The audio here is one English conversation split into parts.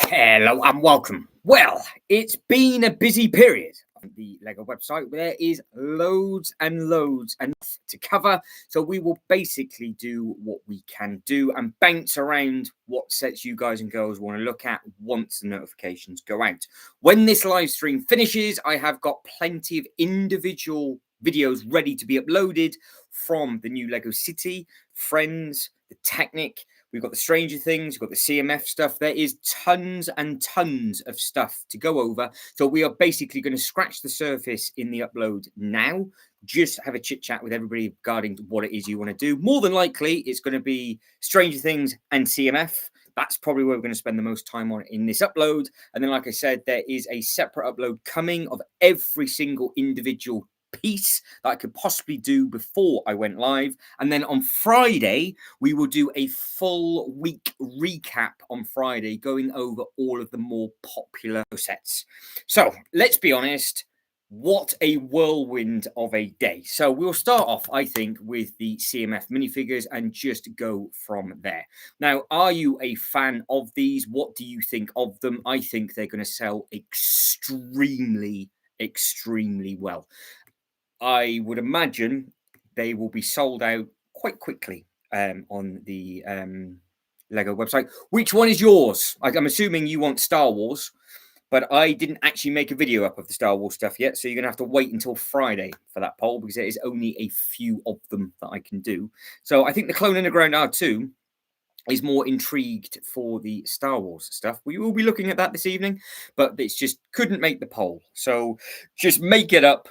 Hello and welcome. Well, it's been a busy period on the Lego website. There is loads and loads enough to cover. So we will basically do what we can do and bounce around what sets you guys and girls want to look at once the notifications go out. When this live stream finishes, I have got plenty of individual videos ready to be uploaded from the new Lego City, Friends, the Technic. We've got the Stranger Things, we've got the CMF stuff. There is tons and tons of stuff to go over. So we are basically going to scratch the surface in the upload now. Just have a chit chat with everybody regarding what it is you want to do. More than likely, it's going to be Stranger Things and CMF. That's probably where we're going to spend the most time on in this upload. And then, like I said, there is a separate upload coming of every single individual piece that I could possibly do before I went live. And then on Friday, we will do a full week recap on Friday, going over all of the more popular sets. So let's be honest, what a whirlwind of a day. So we'll start off, I think, with the CMF minifigures and just go from there. Now, are you a fan of these? What do you think of them? I think they're going to sell extremely well. I would imagine they will be sold out quite quickly on the Lego website. Which one is yours? I'm assuming you want Star Wars, but I didn't actually make a video up of the Star Wars stuff yet, so you're going to have to wait until Friday for that poll because there is only a few of them that I can do. So I think the Clone Underground R2 is more intrigued for the Star Wars stuff. We will be looking at that this evening, but it's just couldn't make the poll. So just make it up.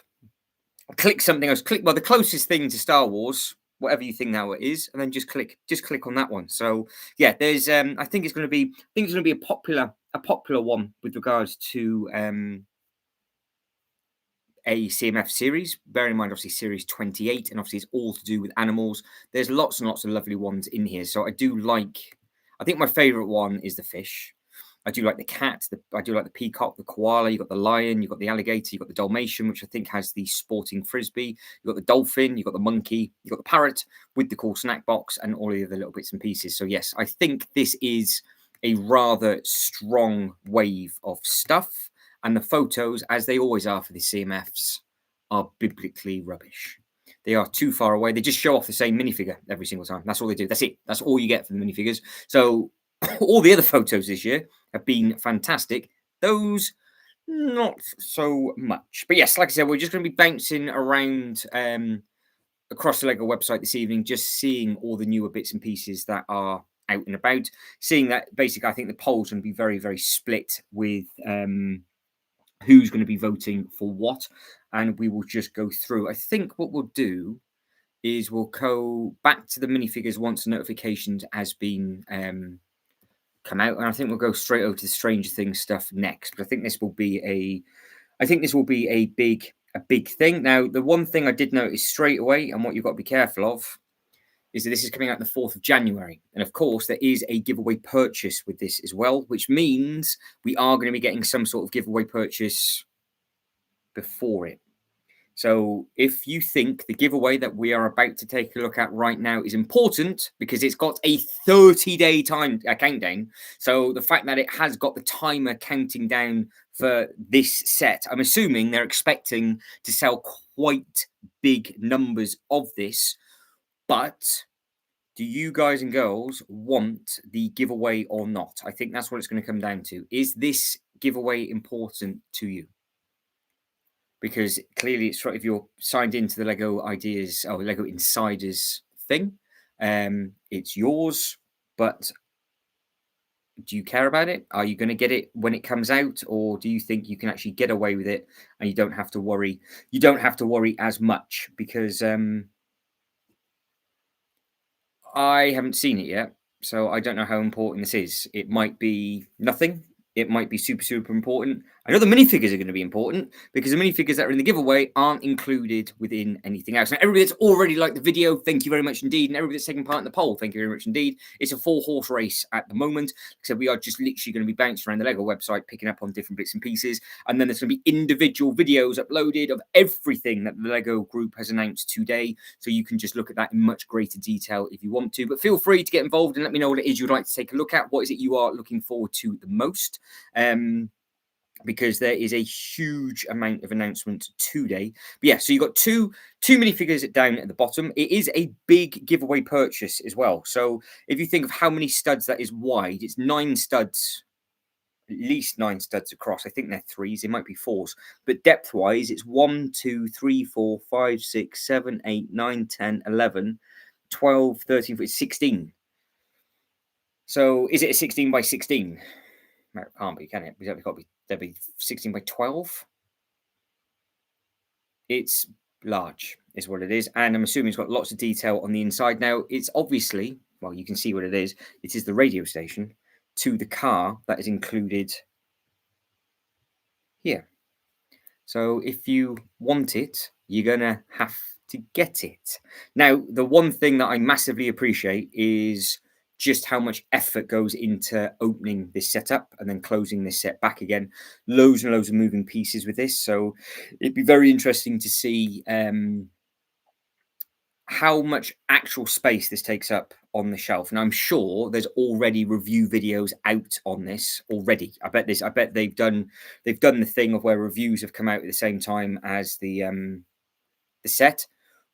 Click something else. Click the closest thing to Star Wars, whatever you think now it is, and then just click on that one. So yeah, there's I think it's going to be a popular one with regards to a CMF series. Bear in mind, obviously, series 28, and obviously it's all to do with animals. There's lots and lots of lovely ones in here. So I think my favorite one is the fish. I do like the cat. I do like the peacock, the koala. You've got the lion. You've got the alligator. You've got the Dalmatian, which I think has the sporting frisbee. You've got the dolphin. You've got the monkey. You've got the parrot with the cool snack box and all of the other little bits and pieces. So yes, I think this is a rather strong wave of stuff. And the photos, as they always are for the CMFs, are biblically rubbish. They are too far away. They just show off the same minifigure every single time. That's all they do. That's it. That's all you get from the minifigures. So all the other photos this year have been fantastic. Those, not so much. But yes, like I said, we're just going to be bouncing around across the Lego website this evening, just seeing all the newer bits and pieces that are out and about. Seeing that, basically, I think the poll's going to be very, very split with who's going to be voting for what. And we will just go through. I think what we'll do is we'll go back to the minifigures once the notifications has been come out, and I think we'll go straight over to the Stranger Things stuff next. But I think this will be a big thing. Now, the one thing I did notice straight away, and what you've got to be careful of, is that this is coming out the 4th of January. And of course, there is a giveaway purchase with this as well, which means we are going to be getting some sort of giveaway purchase before it. So if you think the giveaway that we are about to take a look at right now is important because it's got a 30-day time countdown, so the fact that it has got the timer counting down for this set, I'm assuming they're expecting to sell quite big numbers of this. But do you guys and girls want the giveaway or not? I think that's what it's going to come down to. Is this giveaway important to you? Because clearly, if you're signed into the Lego Ideas or Lego Insiders thing, it's yours. But do you care about it? Are you going to get it when it comes out, or do you think you can actually get away with it and you don't have to worry? You don't have to worry as much because I haven't seen it yet, so I don't know how important this is. It might be nothing. It might be super important. I know the minifigures are going to be important because the minifigures that are in the giveaway aren't included within anything else. Now, everybody that's already liked the video, thank you very much indeed. And everybody that's taking part in the poll, thank you very much indeed. It's a 4-horse race at the moment. So we are just literally going to be bouncing around the Lego website, picking up on different bits and pieces. And then there's going to be individual videos uploaded of everything that the Lego group has announced today. So you can just look at that in much greater detail if you want to. But feel free to get involved and let me know what it is you'd like to take a look at. What is it you are looking forward to the most? Because there is a huge amount of announcements today. But yeah, so you've got two minifigures down at the bottom. It is a big giveaway purchase as well. So if you think of how many studs that is wide, it's 9 studs, at least 9 studs across. I think they're 3s, they might be 4s. But depth-wise, it's 1, 2, 3, 4, 5, 6, 7, 8, 9, 10, 11, 12, 13, 14, 16. So is it a 16 by 16? No, it can't be, can it? Because that'd be 16 by 12. It's large, is what it is. And I'm assuming it's got lots of detail on the inside. Now, it's obviously, well, you can see what it is. It is the radio station to the car that is included here. So if you want it, you're going to have to get it. Now, the one thing that I massively appreciate is just how much effort goes into opening this setup and then closing this set back again. Loads and loads of moving pieces with this. So it'd be very interesting to see how much actual space this takes up on the shelf. And I'm sure there's already review videos out on this already. I bet they've done the thing of where reviews have come out at the same time as the set.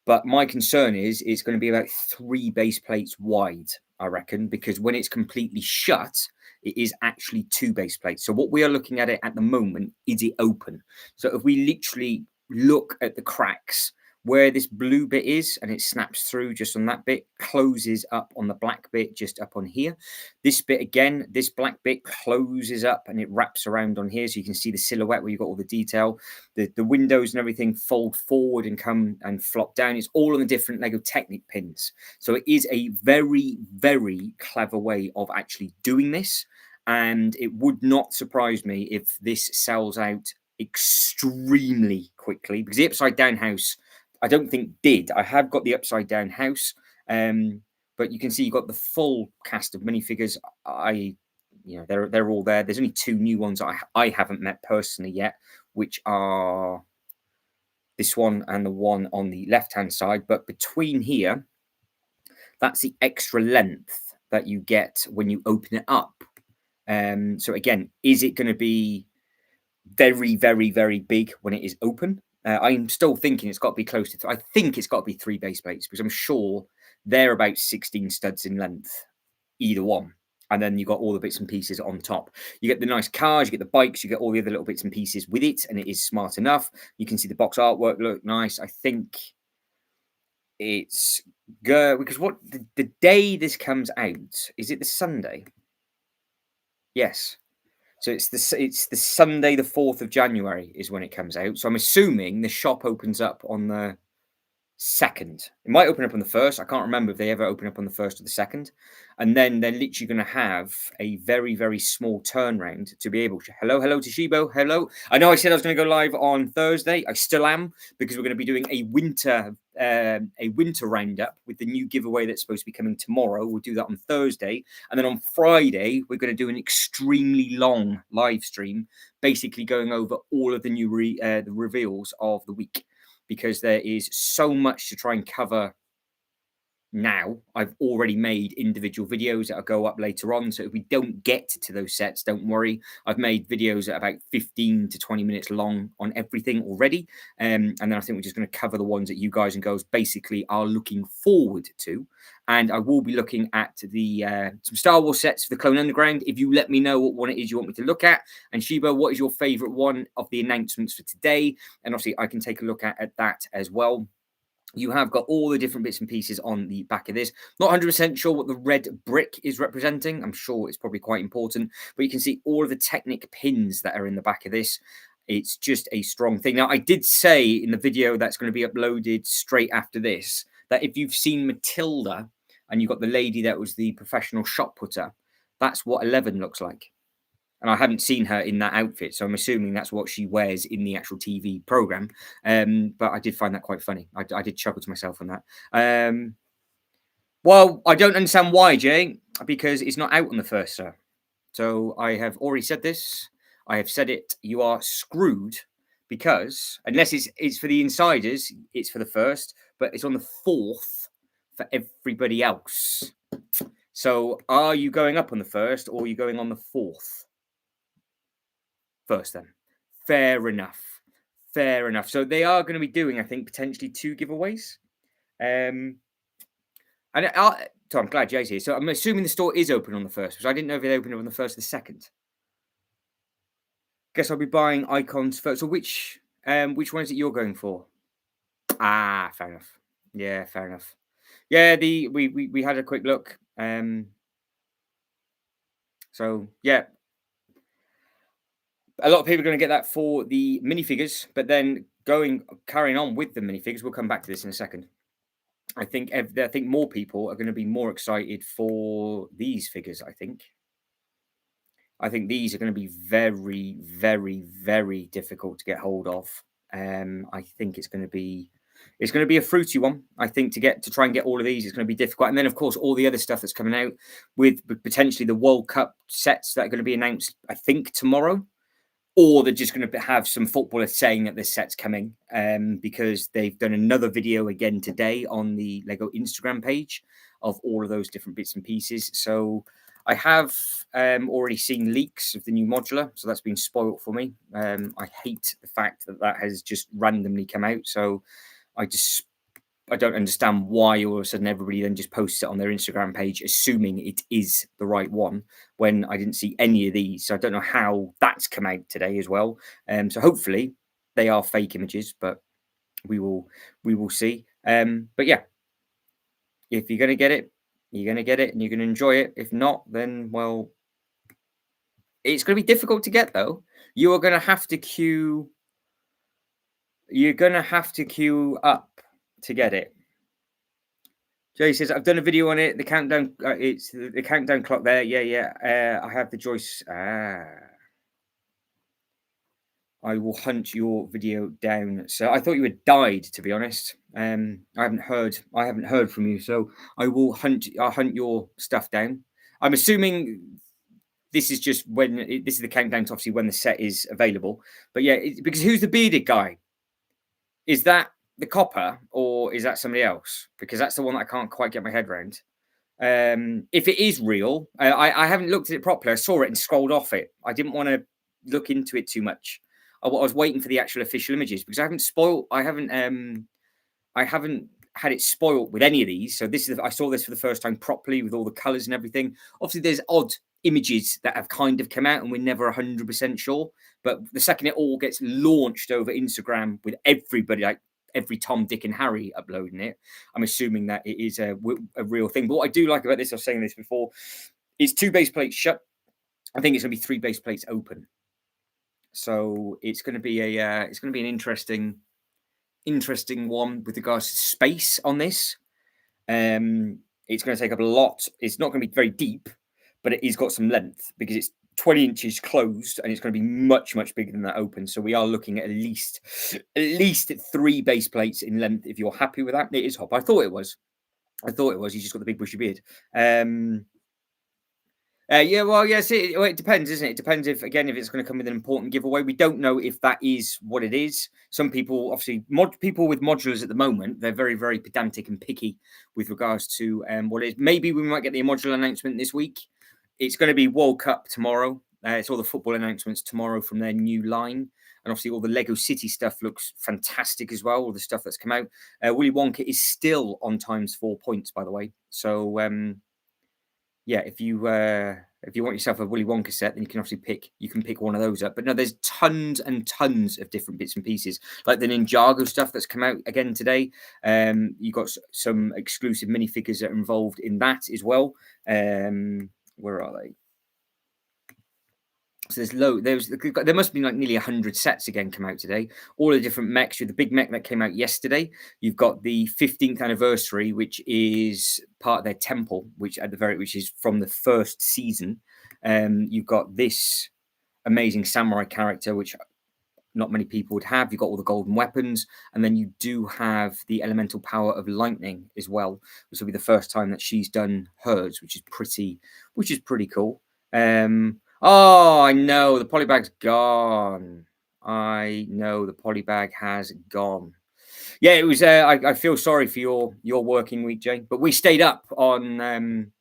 But my concern is it's going to be about 3 base plates wide, I reckon, because when it's completely shut, it is actually 2 base plates. So what we are looking at it at the moment is it open. So if we literally look at the cracks where this blue bit is and it snaps through just on that bit, closes up on the black bit just up on here. This bit again, this black bit closes up and it wraps around on here, so you can see the silhouette where you've got all the detail. The windows and everything fold forward and come and flop down. It's all on the different Lego Technic pins. So it is a very, very clever way of actually doing this. And it would not surprise me if this sells out extremely quickly, because the upside down house, I don't think did. I have got the upside down house, but you can see you've got the full cast of minifigures. They're all there. There's only 2 new ones I haven't met personally yet, which are this one and the one on the left hand side. But between here, that's the extra length that you get when you open it up. So again, is it going to be very, very, very big when it is open? I'm still thinking it's got to be close to. I think it's got to be 3 base plates, because I'm sure they're about 16 studs in length, either one. And then you got all the bits and pieces on top. You get the nice cars, you get the bikes, you get all the other little bits and pieces with it, and it is smart enough. You can see the box artwork look nice. I think it's good because the day this comes out, is it the Sunday? Yes. So it's the Sunday, the 4th of January is when it comes out. So I'm assuming the shop opens up on the 2nd. It might open up on the 1st. I can't remember if they ever open up on the 1st or the 2nd. And then they're literally going to have a very, very small turnaround to be able to. Hello to Shibo. Hello. I know I said I was going to go live on Thursday. I still am, because we're going to be doing a winter roundup with the new giveaway that's supposed to be coming tomorrow. We'll do that on Thursday. And then on Friday, we're going to do an extremely long live stream, basically going over all of the new the reveals of the week, because there is so much to try and cover now. I've already made individual videos that'll go up later on. So if we don't get to those sets, don't worry. I've made videos at about 15 to 20 minutes long on everything already. And then I think we're just going to cover the ones that you guys and girls basically are looking forward to. And I will be looking at the some Star Wars sets for the Clone Underground. If you let me know what one it is you want me to look at. And Shiba, what is your favorite one of the announcements for today? And obviously I can take a look at that as well. You have got all the different bits and pieces on the back of this. Not 100% sure what the red brick is representing. I'm sure it's probably quite important. But you can see all of the Technic pins that are in the back of this. It's just a strong thing. Now, I did say in the video that's going to be uploaded straight after this, that if you've seen Matilda and you've got the lady that was the professional shot putter, that's what 11 looks like. And I haven't seen her in that outfit, so I'm assuming that's what she wears in the actual TV program. But I did find that quite funny. I did chuckle to myself on that. Well, I don't understand why, Jay, because it's not out on the 1st, sir. So I have already said this. I have said it. You are screwed, because unless it's for the insiders, it's for the 1st, but it's on the 4th for everybody else. So are you going up on the 1st, or are you going on the 4th? first then. Fair enough. Fair enough. So they are going to be doing, I think, potentially 2 giveaways. So I'm glad Jay's here. So I'm assuming the store is open on the first, because I didn't know if it opened on the first or the second. Guess I'll be buying icons first. So which one is it you're going for? Ah, fair enough. Yeah, fair enough. Yeah, we had a quick look. So yeah, a lot of people are going to get that for the minifigures, but then carrying on with the minifigures, we'll come back to this in a second. I think more people are going to be more excited for these figures. I think these are going to be very, very, very difficult to get hold of. I think it's going to be a fruity one. I think to try and get all of these is going to be difficult. And then of course all the other stuff that's coming out with potentially the World Cup sets that are going to be announced, I think tomorrow. Or they're just going to have some footballers saying that this set's coming, because they've done another video again today on the Lego Instagram page of all of those different bits and pieces. So I have already seen leaks of the new modular, so that's been spoiled for me. I hate the fact that has just randomly come out. So I don't understand why all of a sudden everybody then just posts it on their Instagram page, assuming it is the right one, when I didn't see any of these. So I don't know how that's come out today as well. So hopefully they are fake images, but we will see. But yeah, if you're going to get it, you're going to get it and you're going to enjoy it. If not, then, well, it's going to be difficult to get, though. You are going to have to queue. You're going to have to queue up to get it. Jay says, I've done a video on it. The countdown, it's the countdown clock there. Yeah. I have the Joyce. I will hunt your video down. So I thought you had died, to be honest. I haven't heard from you. So I'll hunt your stuff down. I'm assuming this is just this is the countdown to obviously when the set is available. But yeah, because who's the bearded guy? Is that the copper or is that somebody else? Because that's the one that I can't quite get my head around. If it is real, I haven't looked at it properly. I saw it and scrolled off it. I didn't want to look into it too much. I was waiting for the actual official images because I haven't had it spoiled with any of these. So I saw this for the first time properly with all the colours and everything. Obviously, there's odd images that have kind of come out and we're never 100% sure. But the second it all gets launched over Instagram with everybody, like every Tom, Dick and Harry uploading it, I'm assuming that it is a real thing. But what I do like about this, I was saying this before, is 2 base plates shut. I think it's going to be 3 base plates open. So it's going to be an interesting one with regards to space on this. It's going to take up a lot. It's not going to be very deep, but it has got some length because it's 20 inches closed and it's going to be much, much bigger than that open. So we are looking at least 3 base plates in length. If you're happy with that, it is Hop. I thought it was. He's just got the big bushy beard. It depends, isn't it? It depends if it's going to come with an important giveaway. We don't know if that is what it is. Some people, obviously, people with modulars at the moment, they're very, very pedantic and picky with regards to what it is. Maybe we might get the modular announcement this week. It's going to be World Cup tomorrow. It's all the football announcements tomorrow from their new line. And obviously all the Lego City stuff looks fantastic as well, all the stuff that's come out. Willy Wonka is still on ×4 points, by the way. So, if you want yourself a Willy Wonka set, then you can obviously pick one of those up. But no, there's tons and tons of different bits and pieces, like the Ninjago stuff that's come out again today. You've got some exclusive minifigures that are involved in that as well. Where are they? So there must be like nearly 100 sets again come out today. All the different mechs. With the big mech that came out yesterday, you've got the 15th anniversary, which is part of their temple, which is from the first season. You've got this amazing samurai character, which not many people would have. You've got all the golden weapons, and then you do have the elemental power of lightning as well, which will be the first time that she's done hers, which is pretty cool. Oh, I know the polybag's gone. I know the polybag has gone. Yeah, it was. I feel sorry for your working week, Jay, but we stayed up on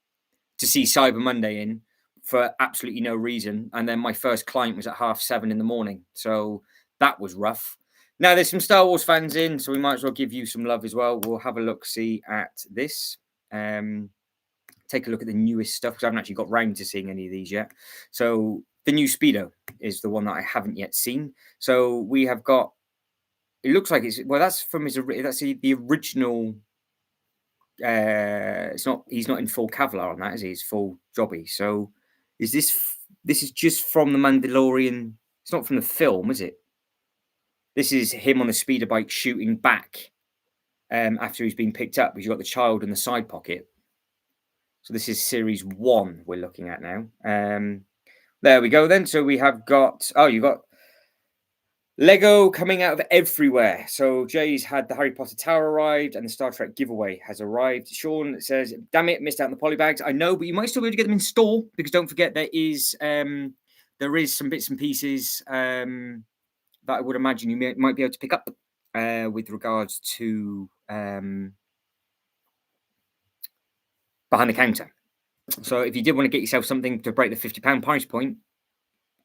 to see Cyber Monday in for absolutely no reason. And then my first client was at 7:30 in the morning. So that was rough. Now there's some Star Wars fans in, so we might as well give you some love as well. We'll have a look, see at this. Take a look at the newest stuff because I haven't actually got round to seeing any of these yet. So the new Speedo is the one that I haven't yet seen. So we have got. It looks like it's that's from his. That's the original. It's not. He's not in full Kevlar on that, is he? He's full jobby. So is this? This is just from the Mandalorian. It's not from the film, is it? This is him on the speeder bike shooting back after he's been picked up. Because you've got the child in the side pocket. So this is series 1 we're looking at now. There we go then. So we have got, you got Lego coming out of everywhere. So Jay's had the Harry Potter Tower arrived and the Star Trek giveaway has arrived. Sean says, damn it, missed out on the polybags. I know, but you might still be able to get them in store because don't forget there is some bits and pieces that I would imagine you might be able to pick up with regards to behind the counter. So if you did want to get yourself something to break the £50 price point,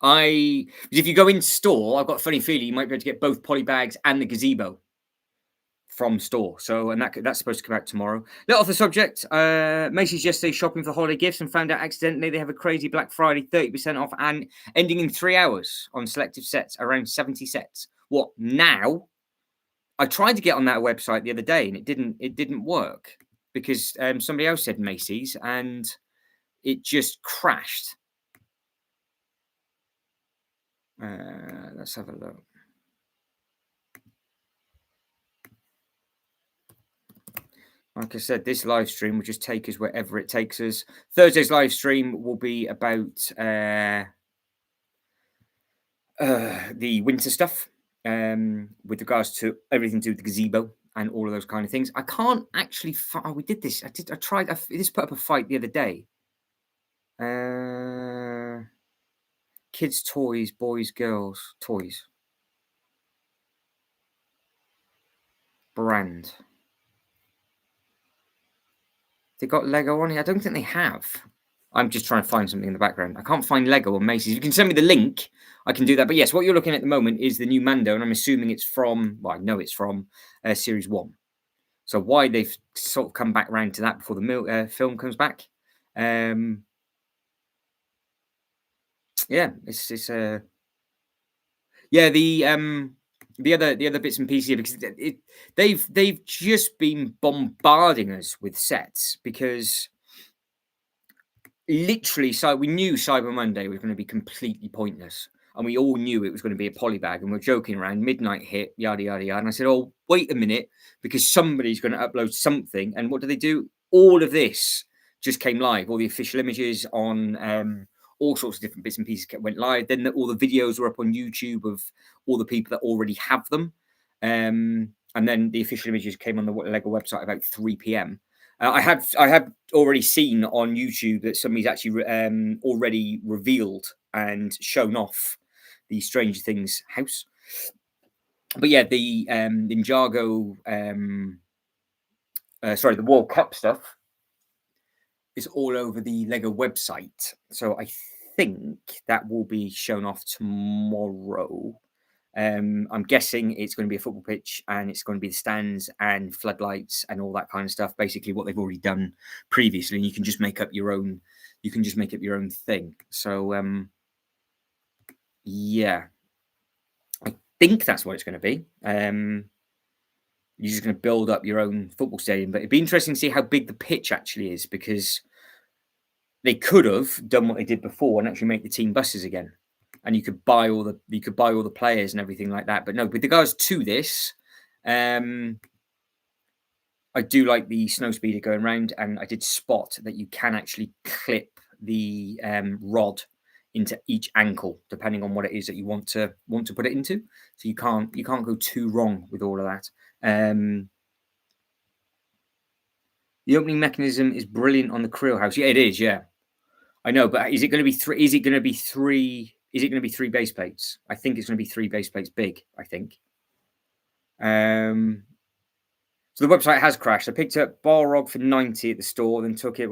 if you go in store, I've got a funny feeling you might be able to get both polybags and the gazebo from store. So, and that's supposed to come out tomorrow. Little off the subject, Macy's yesterday shopping for holiday gifts and found out accidentally they have a crazy Black Friday 30% off and ending in 3 hours on selective sets, around 70 sets. What now? I tried to get on that website the other day and it didn't work because somebody else said Macy's and it just crashed. Let's have a look. Like I said, this live stream will just take us wherever it takes us. Thursday's live stream will be about the winter stuff with regards to everything to do with the gazebo and all of those kind of things. I can't actually we did this. I tried. This put up a fight the other day. Kids' toys, boys, girls, toys. Brand. They got Lego on here? I don't think they have. I'm just trying to find something in the background. I can't find Lego on Macy's. If you can send me the link, I can do that. But yes, what you're looking at the moment is the new Mando, and I'm assuming it's from, I know it's from Series 1. So why they've sort of come back round to that before the film comes back. Yeah, it's the other bits and pieces here, because they've just been bombarding us with sets because literally, so we knew Cyber Monday was going to be completely pointless, and we all knew it was going to be a polybag, and we're joking around. Midnight hit, yada yada yada, and I said, "Oh, wait a minute, because somebody's going to upload something." And what do they do? All of this just came live. All the official images on all sorts of different bits and pieces went live. Then all the videos were up on YouTube of all the people that already have them, and then the official images came on the Lego website about 3 p.m. I have already seen on YouTube that somebody's actually already revealed and shown off the Stranger Things house. But yeah, the Ninjago, the World Cup stuff is all over the Lego website. So I think that will be shown off tomorrow. I'm guessing it's going to be a football pitch and it's going to be the stands and floodlights and all that kind of stuff. Basically, what they've already done previously, and you can just make up your own. You can just make up your own thing. So, yeah, I think that's what it's going to be. You're just going to build up your own football stadium, but it'd be interesting to see how big the pitch actually is, because they could have done what they did before and actually make the team buses again. And you could buy all the players and everything like that. But no, with regards to this, I do like the snow speeder going around, and I did spot that you can actually clip the rod into each ankle depending on what it is that you want to put it into. So you can't go too wrong with all of that. The opening mechanism is brilliant on the Creel house. Yeah, it is. Yeah, I know. But is it going to be three? Is it going to be three? Is it going to be 3 base plates? I think it's going to be 3 base plates big, I think. So the website has crashed. I picked up Balrog for 90 at the store, then took it.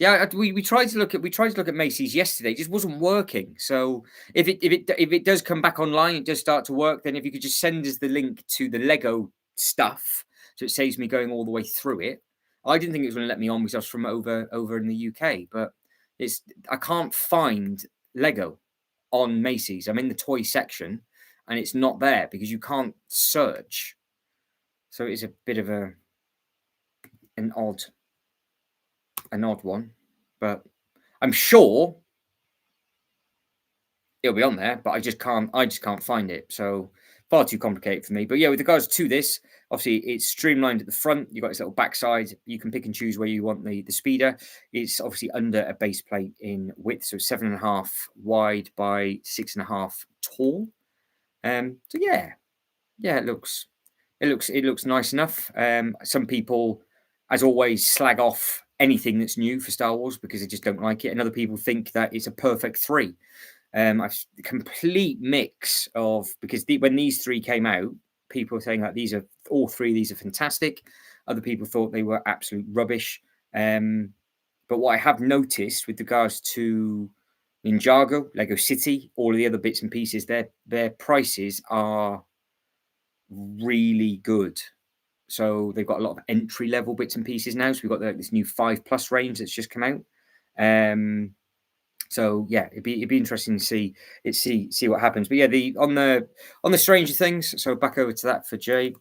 Yeah, we tried to look at Macy's yesterday. It just wasn't working. So if it does come back online, it does start to work. Then if you could just send us the link to the Lego stuff, so it saves me going all the way through it. I didn't think it was going to let me on because I was from over in the UK, but it's I can't find Lego on Macy's. I'm in the toy section, and it's not there because you can't search. So it's a bit of an odd an odd one, but I'm sure it'll be on there, but I just can't find it. So far too complicated for me. But yeah, with regards to this, obviously it's streamlined at the front. You've got this little backside. You can pick and choose where you want the speeder. It's obviously under a base plate in width, so 7.5 wide by 6.5 tall. So yeah, it looks nice enough. Some people, as always, slag off anything that's new for Star Wars because they just don't like it, and other people think that it's a perfect three. I've complete mix of because when these three came out, people were saying that these are all three of these are fantastic. Other people thought they were absolute rubbish. But what I have noticed with regards to Ninjago, Lego City, all of the other bits and pieces, their prices are really good. So they've got a lot of entry level bits and pieces now. So we've got this new 5+ range that's just come out. So yeah, it'd be interesting to see what happens. But yeah, on the Stranger Things. So back over to that for Jay.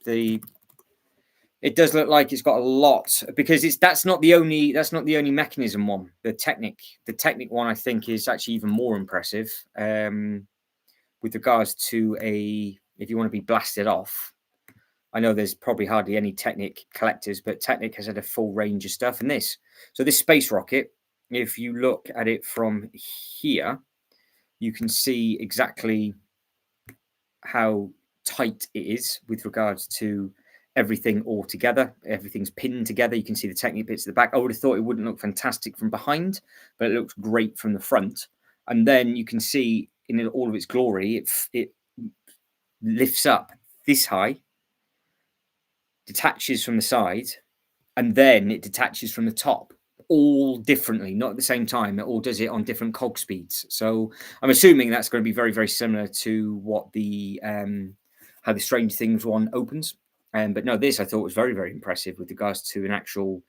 It does look like it's got a lot because that's not the only mechanism one. The Technic one I think is actually even more impressive. With regards to if you want to be blasted off. I know there's probably hardly any Technic collectors, but Technic has had a full range of stuff. And this space rocket, if you look at it from here, you can see exactly how tight it is with regards to everything all together. Everything's pinned together. You can see the Technic bits at the back. I would have thought it wouldn't look fantastic from behind, but it looks great from the front. And then you can see in all of its glory, it lifts up this high, detaches from the side, and then it detaches from the top, all differently, not at the same time. It all does it on different cog speeds. So I'm assuming that's going to be very, very similar to what how the Strange Things one opens. But no, this I thought was very, very impressive with regards to an actual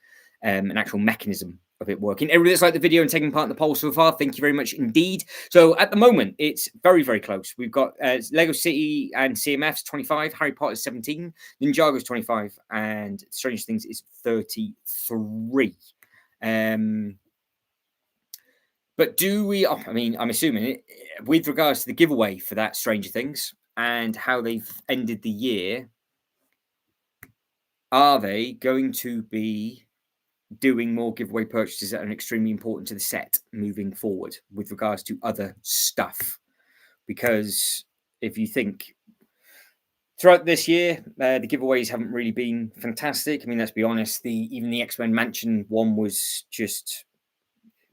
mechanism of it working. Everybody that's liked the video and taking part in the poll so far, thank you very much indeed. So at the moment, it's very, very close. We've got Lego City and CMF's 25, Harry Potter's 17, Ninjago's 25, and Strange Things is 33. But do we? I mean, I'm assuming it, with regards to the giveaway for that Stranger Things and how they've ended the year, are they going to be doing more giveaway purchases that are extremely important to the set moving forward with regards to other stuff? Because if you think throughout this year, the giveaways haven't really been fantastic. I mean, let's be honest. Even the X-Men Mansion one was just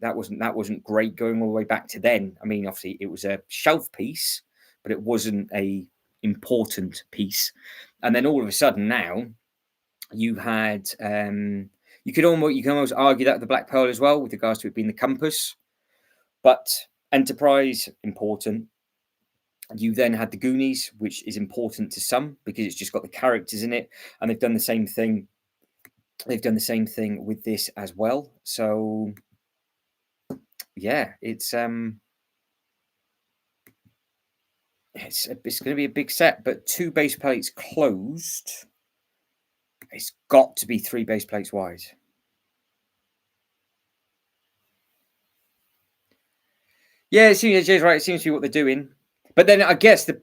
that wasn't great going all the way back to then. I mean, obviously it was a shelf piece, but it wasn't a important piece. And then all of a sudden now, you had you can almost argue that with the Black Pearl as well with regards to it being the compass, but Enterprise important. You then had the Goonies, which is important to some because it's just got the characters in it, and they've done the same thing. They've done the same thing with this as well. So yeah, it's going to be a big set, but 2 base plates closed. It's got to be 3 base plates wide. Yeah, it seems Jay's right. It seems to be what they're doing. But then I guess the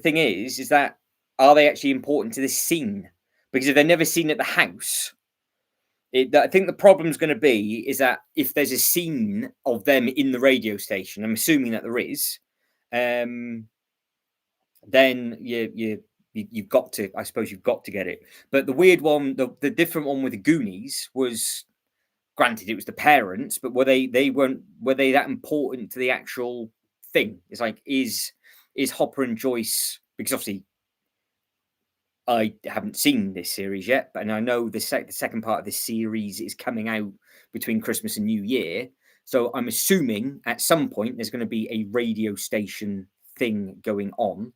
thing is that are they actually important to this scene? Because if they're never seen at the house, I think the problem's going to be is that if there's a scene of them in the radio station, I'm assuming that there is, then you've got to, I suppose you've got to get it. But the weird one, the different one with the Goonies was, granted, it was the parents, but were they that important to the actual thing? It's like, is Hopper and Joyce, because obviously I haven't seen this series yet, but I know the second part of this series is coming out between Christmas and New Year. So I'm assuming at some point there's going to be a radio station thing going on.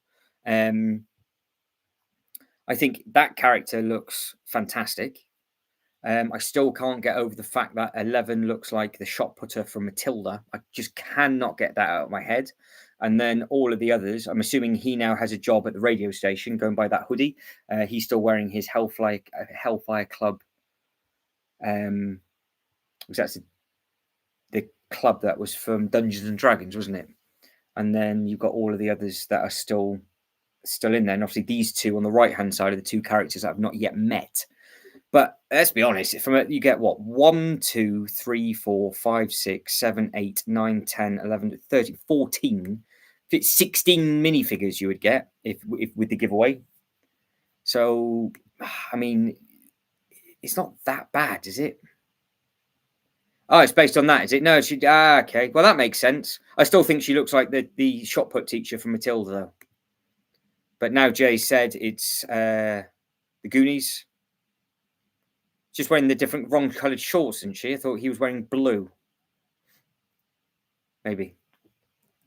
I think that character looks fantastic. I still can't get over the fact that 11 looks like the shot putter from Matilda. I just cannot get that out of my head. And then all of the others, I'm assuming he now has a job at the radio station going by that hoodie. He's still wearing his Hellfire Club. Because that's the club that was from Dungeons and Dragons, wasn't it? And then you've got all of the others that are still in there. And obviously these two on the right-hand side are the two characters that I've not yet met. But let's be honest, you get what? 1, 2, 3, 4, 5, 6, 7, 8, 9, 10, 11, 13, 14. If it's 16 minifigures you would get if with the giveaway. So, I mean, it's not that bad, is it? Oh, it's based on that, is it? No, okay. Well, that makes sense. I still think she looks like the shot put teacher from Matilda, though. But now Jay said it's the Goonies. Just wearing the different wrong coloured shorts, isn't she? I thought he was wearing blue. Maybe.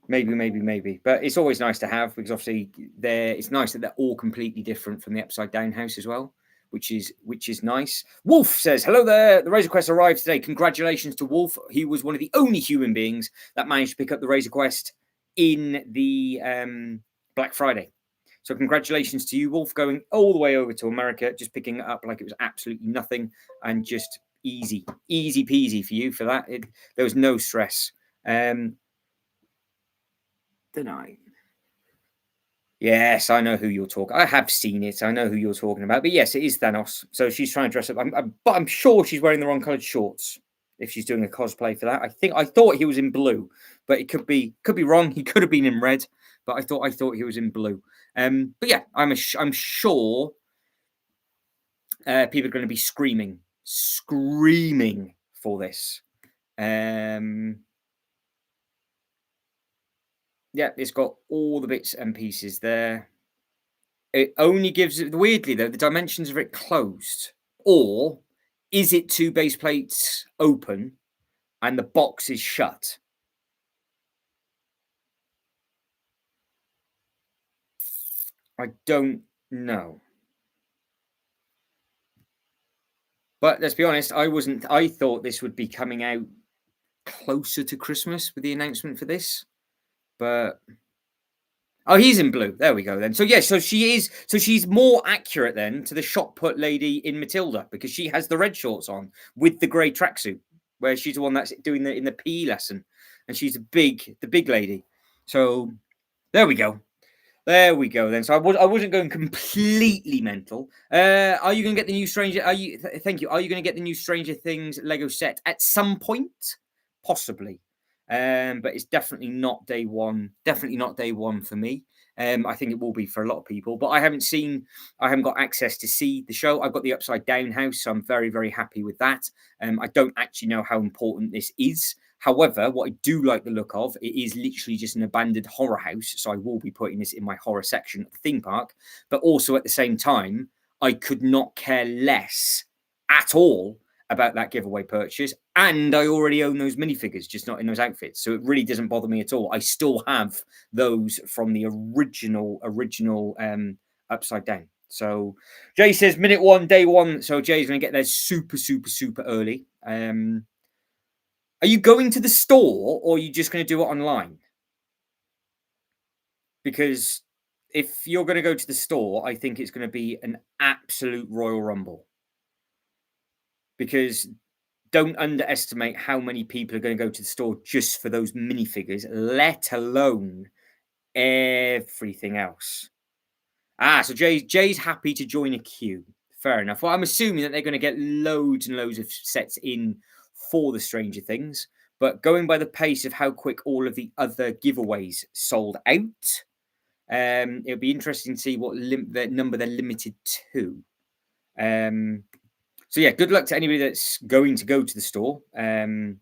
But it's always nice to have, because obviously it's nice that they're all completely different from the Upside Down house as well, which is nice. Wolf says, hello there. The Razor Quest arrived today. Congratulations to Wolf. He was one of the only human beings that managed to pick up the Razor Quest in the Black Friday. So congratulations to you, Wolf, going all the way over to America, just picking it up like it was absolutely nothing, and just easy peasy for you for that. There was no stress. Deny. Yes, I know who you're talking. I have seen it. I know who you're talking about. But yes, it is Thanos. So she's trying to dress up. But I'm sure she's wearing the wrong coloured shorts if she's doing a cosplay for that. I thought he was in blue, but it could be wrong. He could have been in red, but I thought he was in blue. But yeah, I'm sure people are going to be screaming for this. Yeah, it's got all the bits and pieces there. It only gives it, weirdly though, the dimensions of it closed, or is it 2 base plates open and the box is shut? I don't know. But let's be honest, I thought this would be coming out closer to Christmas with the announcement for this. But oh, he's in blue. There we go then. So yeah, so she's more accurate then to the shot put lady in Matilda, because she has the red shorts on with the grey tracksuit, where she's the one that's doing in the PE lesson, and she's the big lady. So there we go. There we go then. So I wasn't going completely mental. Are you going to get the new Stranger? Thank you. Are you going to get the new Stranger Things Lego set at some point? Possibly. But it's definitely not day one. Definitely not day one for me. I think it will be for a lot of people. But I haven't got access to see the show. I've got the Upside Down house, so I'm very, very happy with that. I don't actually know how important this is. However, what I do like the look of, it is literally just an abandoned horror house. So I will be putting this in my horror section at the theme park. But also at the same time, I could not care less at all about that giveaway purchase. And I already own those minifigures, just not in those outfits. So it really doesn't bother me at all. I still have those from the original Upside Down. So Jay says minute 1, day 1. So Jay's going to get there super, super, super early. Are you going to the store, or are you just going to do it online? Because if you're going to go to the store, I think it's going to be an absolute Royal Rumble. Because don't underestimate how many people are going to go to the store just for those minifigures, let alone everything else. So Jay's happy to join a queue. Fair enough. Well, I'm assuming that they're going to get loads and loads of sets in for the Stranger Things, but going by the pace of how quick all of the other giveaways sold out, it'll be interesting to see what number they're limited to. So yeah, good luck to anybody that's going to go to the store and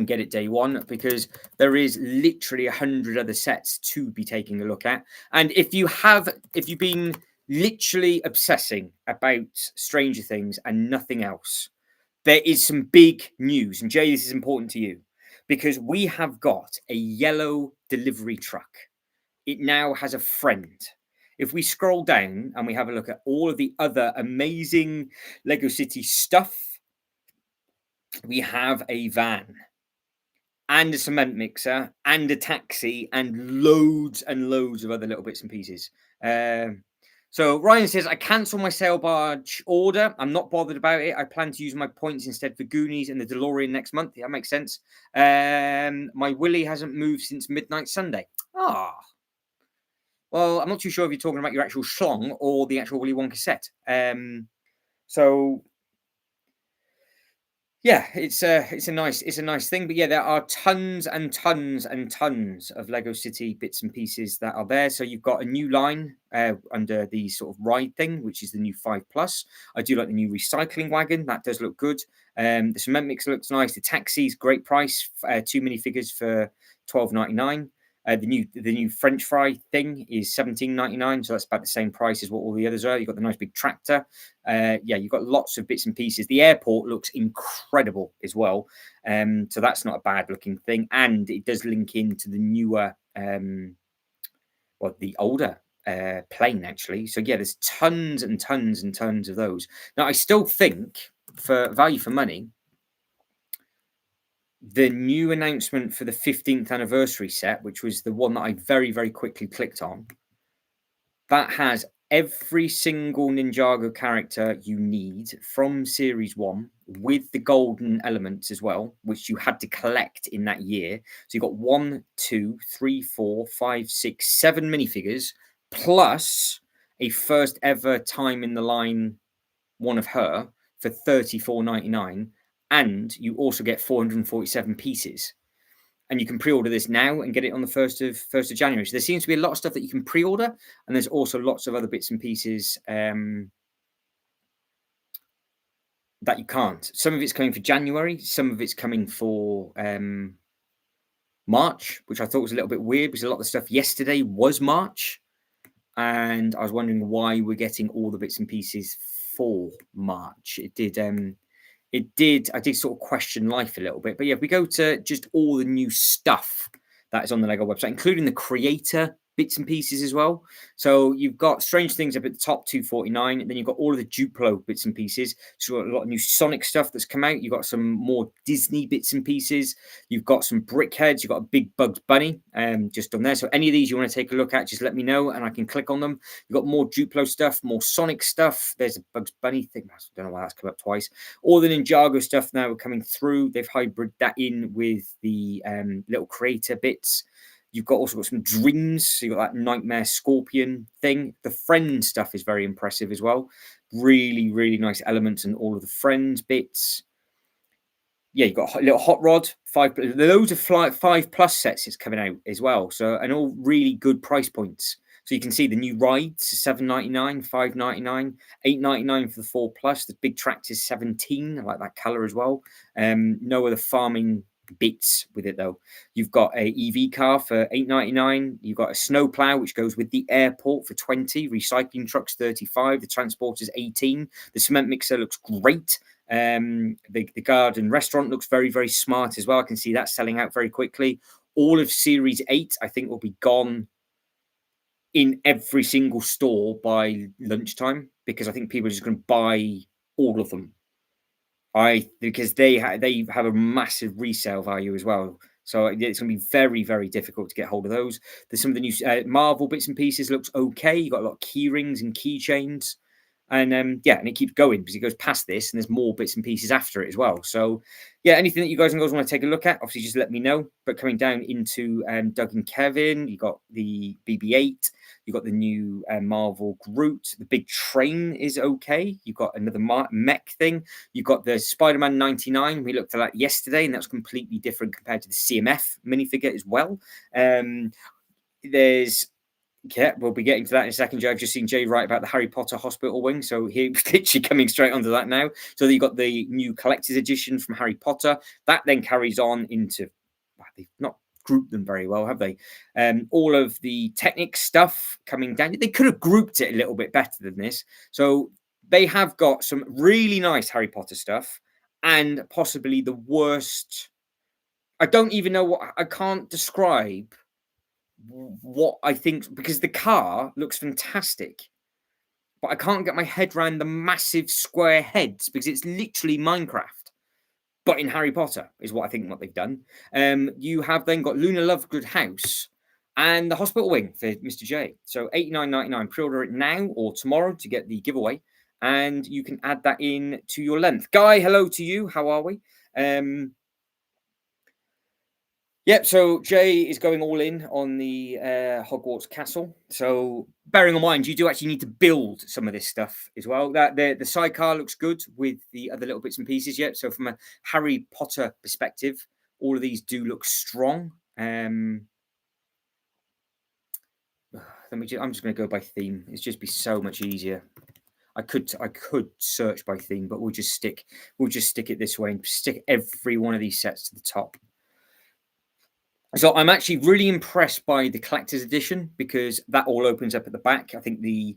get it day one, because there is literally 100 other sets to be taking a look at. And if you've been literally obsessing about Stranger Things and nothing else, There is some big news, and Jay, this is important to you because we have got a yellow delivery truck. It now has a friend. If we scroll down and we have a look at all of the other amazing Lego City stuff, we have a van and a cement mixer and a taxi and loads of other little bits and pieces. So Ryan says, I cancel my sail barge order. I'm not bothered about it. I plan to use my points instead for Goonies and the DeLorean next month. That makes sense. My Willy hasn't moved since midnight Sunday. Ah. Well, I'm not too sure if you're talking about your actual schlong or the actual Willy Wonka set. So yeah, it's a nice thing. But yeah, there are tons and tons and tons of Lego City bits and pieces that are there. So you've got a new line under the sort of ride thing, which is the new 5 Plus. I do like the new recycling wagon. That does look good. The cement mixer looks nice. The taxi's great price. 2 minifigures for $12.99. The new French fry thing is $17.99, so that's about the same price as what all the others are. You've got the nice big tractor. Yeah, you've got lots of bits and pieces. The airport looks incredible as well. So that's not a bad looking thing. And it does link into the newer, the older plane, actually. So yeah, there's tons and tons and tons of those. Now, I still think for value for money, the new announcement for the 15th anniversary set, which was the one that I very, very quickly clicked on, that has every single Ninjago character you need from Series 1 with the golden elements as well, which you had to collect in that year. So you've got 1, 2, 3, 4, 5, 6, 7 minifigures, plus a first ever time in the line one of her for $34.99. And you also get 447 pieces. And you can pre-order this now and get it on the 1st of January. So there seems to be a lot of stuff that you can pre-order, and there's also lots of other bits and pieces that you can't. Some of it's coming for January, some of it's coming for March, which I thought was a little bit weird because a lot of the stuff yesterday was March, and I was wondering why we're getting all the bits and pieces for March. I did sort of question life a little bit. But yeah, if we go to just all the new stuff that is on the Lego website, including the creator bits and pieces as well. So you've got Strange Things up at the top, $2.49, and then you've got all of the Duplo bits and pieces. So you've got a lot of new Sonic stuff that's come out. You've got some more Disney bits and pieces. You've got some Brickheads. You've got a big Bugs Bunny just on there. So any of these you want to take a look at, just let me know and I can click on them. You've got more Duplo stuff, more Sonic stuff. There's a Bugs Bunny thing. I don't know why that's come up twice. All the Ninjago stuff now are coming through. They've hybrid that in with the little creator bits. You've also got some dreams. So you've got that Nightmare Scorpion thing. The Friend stuff is very impressive as well. Really, really nice elements and all of the Friends bits. Yeah, you've got a little Hot Rod, loads of 5 Plus sets is coming out as well. So, and all really good price points. So you can see the new rides, $7.99, $5.99, $8.99 for the 4 Plus. The big tractor is $17. I like that color as well. No other farming bits with it though. You've got a EV car for $8.99. You've got a snowplow which goes with the airport for $20. Recycling trucks $35. The transporters $18. The cement mixer looks great. The garden restaurant looks very, very smart as well. I can see that selling out very quickly. All of Series 8 I think will be gone in every single store by lunchtime because I think people are just going to buy all of them. Because they have a massive resale value as well. So it's going to be very, very difficult to get hold of those. There's some of the new Marvel bits and pieces looks okay. You've got a lot of key rings and keychains. And yeah, and it keeps going because it goes past this and there's more bits and pieces after it as well. So yeah, anything that you guys and girls want to take a look at, obviously just let me know. But coming down into Doug and Kevin, you got the BB-8, you got the new Marvel Groot, the big train is okay. You've got another mech thing. You've got the Spider-Man 99. We looked at that yesterday, and that was completely different compared to the CMF minifigure as well. Yeah, we'll be getting to that in a second, Joe. I've just seen Jay write about the Harry Potter hospital wing, so he's literally coming straight onto that now. So you've got the new collector's edition from Harry Potter. That then carries on into, they've not grouped them very well, have they? All of the Technic stuff coming down. They could have grouped it a little bit better than this. So they have got some really nice Harry Potter stuff and possibly the worst. I don't even know what I can't describe what I think because the car looks fantastic, but I can't get my head around the massive square heads because it's literally Minecraft. But in Harry Potter is what I think what they've done. You have then got Luna Lovegood House and the Hospital Wing for Mr. J. So 89.99. Pre-order it now or tomorrow to get the giveaway, and you can add that in to your length. Guy, hello to you. How are we? Yep, so Jay is going all in on the Hogwarts Castle. So bearing in mind, you do actually need to build some of this stuff as well. That the sidecar looks good with the other little bits and pieces yet. So from a Harry Potter perspective, all of these do look strong. I'm just going to go by theme. It's just be so much easier. I could search by theme, but we'll just stick it this way and stick every one of these sets to the top. So I'm actually really impressed by the collector's edition because that all opens up at the back. I think the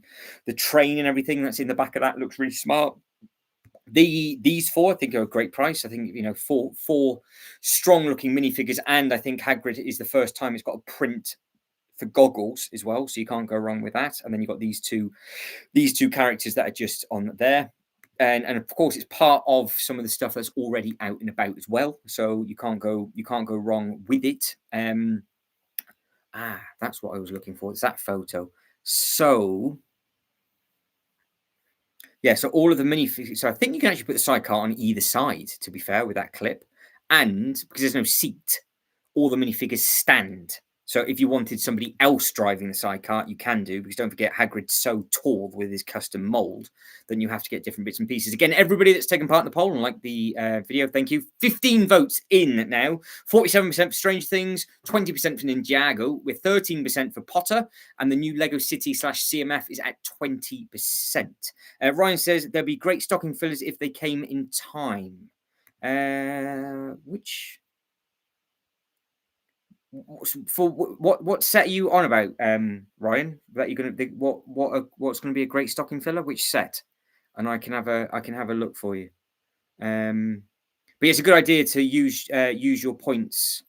train and everything that's in the back of that looks really smart. These four I think are a great price. I think four strong looking minifigures, and I think Hagrid is the first time it's got a print for goggles as well, so you can't go wrong with that. And then you've got these two characters that are just on there. And of course it's part of some of the stuff that's already out and about as well, so you can't go wrong with it. That's what I was looking for. It's that photo. So yeah, so all of the minifigures. So I think you can actually put the sidecar on either side, to be fair, with that clip. And because there's no seat, all the minifigures stand. So if you wanted somebody else driving the sidecar, you can do, because don't forget Hagrid's so tall with his custom mold, then you have to get different bits and pieces. Again, everybody that's taken part in the poll and liked the video, thank you. 15 votes in now. 47% for Strange Things, 20% for Ninjago, with 13% for Potter, and the new Lego City / CMF is at 20%. Ryan says there'd be great stocking fillers if they came in time. For what set are you on about, Ryan? That you're gonna what's going to be a great stocking filler? Which set? And I can have a look for you. But yeah, it's a good idea to use your points.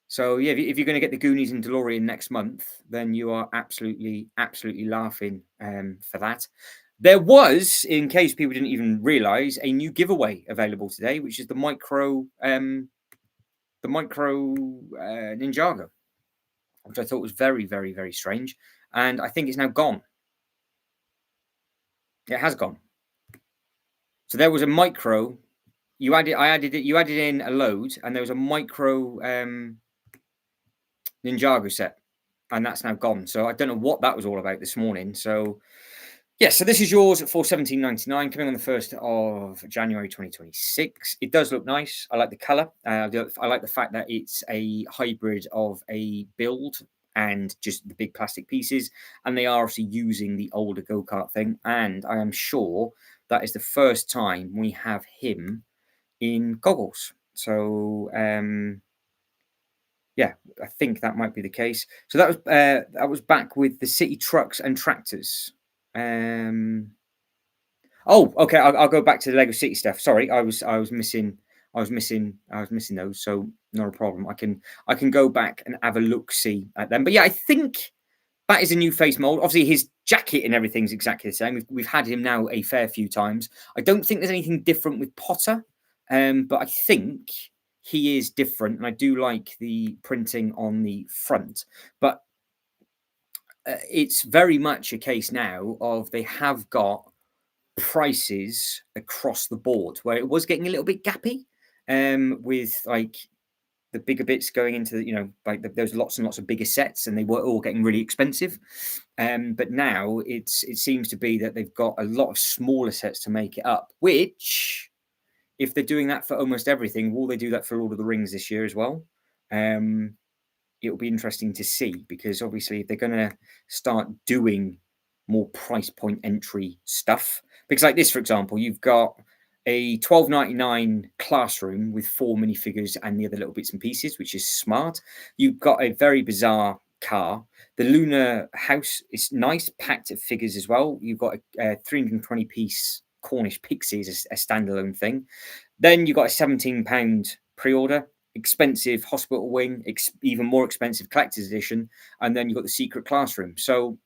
So yeah, if you're going to get the Goonies and DeLorean next month, then you are absolutely laughing for that. There was, in case people didn't even realise, a new giveaway available today, which is the micro Ninjago, which I thought was very, very, very strange. And I think it's now gone. It has gone. So there was a micro. You added in a load, and there was a micro Ninjago set, and that's now gone. So I don't know what that was all about this morning. So yeah, so this is yours for $17.99, coming on the 1st of January 2026. It does look nice. I like the colour. I like the fact that it's a hybrid of a build and just the big plastic pieces. And they are obviously using the older go-kart thing. And I am sure that is the first time we have him in goggles. So yeah, I think that might be the case. So that was back with the City Trucks and Tractors. Oh, okay. I'll go back to the Lego City stuff. Sorry, I was missing those. So not a problem. I can go back and have a look see at them. But yeah, I think that is a new face mold. Obviously, his jacket and everything's exactly the same. We've had him now a fair few times. I don't think there's anything different with Potter, but I think he is different, and I do like the printing on the front. But it's very much a case now of they have got prices across the board, where it was getting a little bit gappy, with like the bigger bits going into there's lots and lots of bigger sets, and they were all getting really expensive. But now it seems to be that they've got a lot of smaller sets to make it up. Which, if they're doing that for almost everything, will they do that for Lord of the Rings this year as well? It'll be interesting to see, because obviously if they're going to start doing more price point entry stuff, because like this, for example, you've got a $12.99 classroom with 4 minifigures and the other little bits and pieces, which is smart. You've got a very bizarre car. The Luna house is nice, packed of figures as well. You've got a 320 piece Cornish Pixies as a standalone thing. Then you got a £17 pre-order, expensive Hospital Wing, even more expensive collector's edition, and then you've got the Secret Classroom. So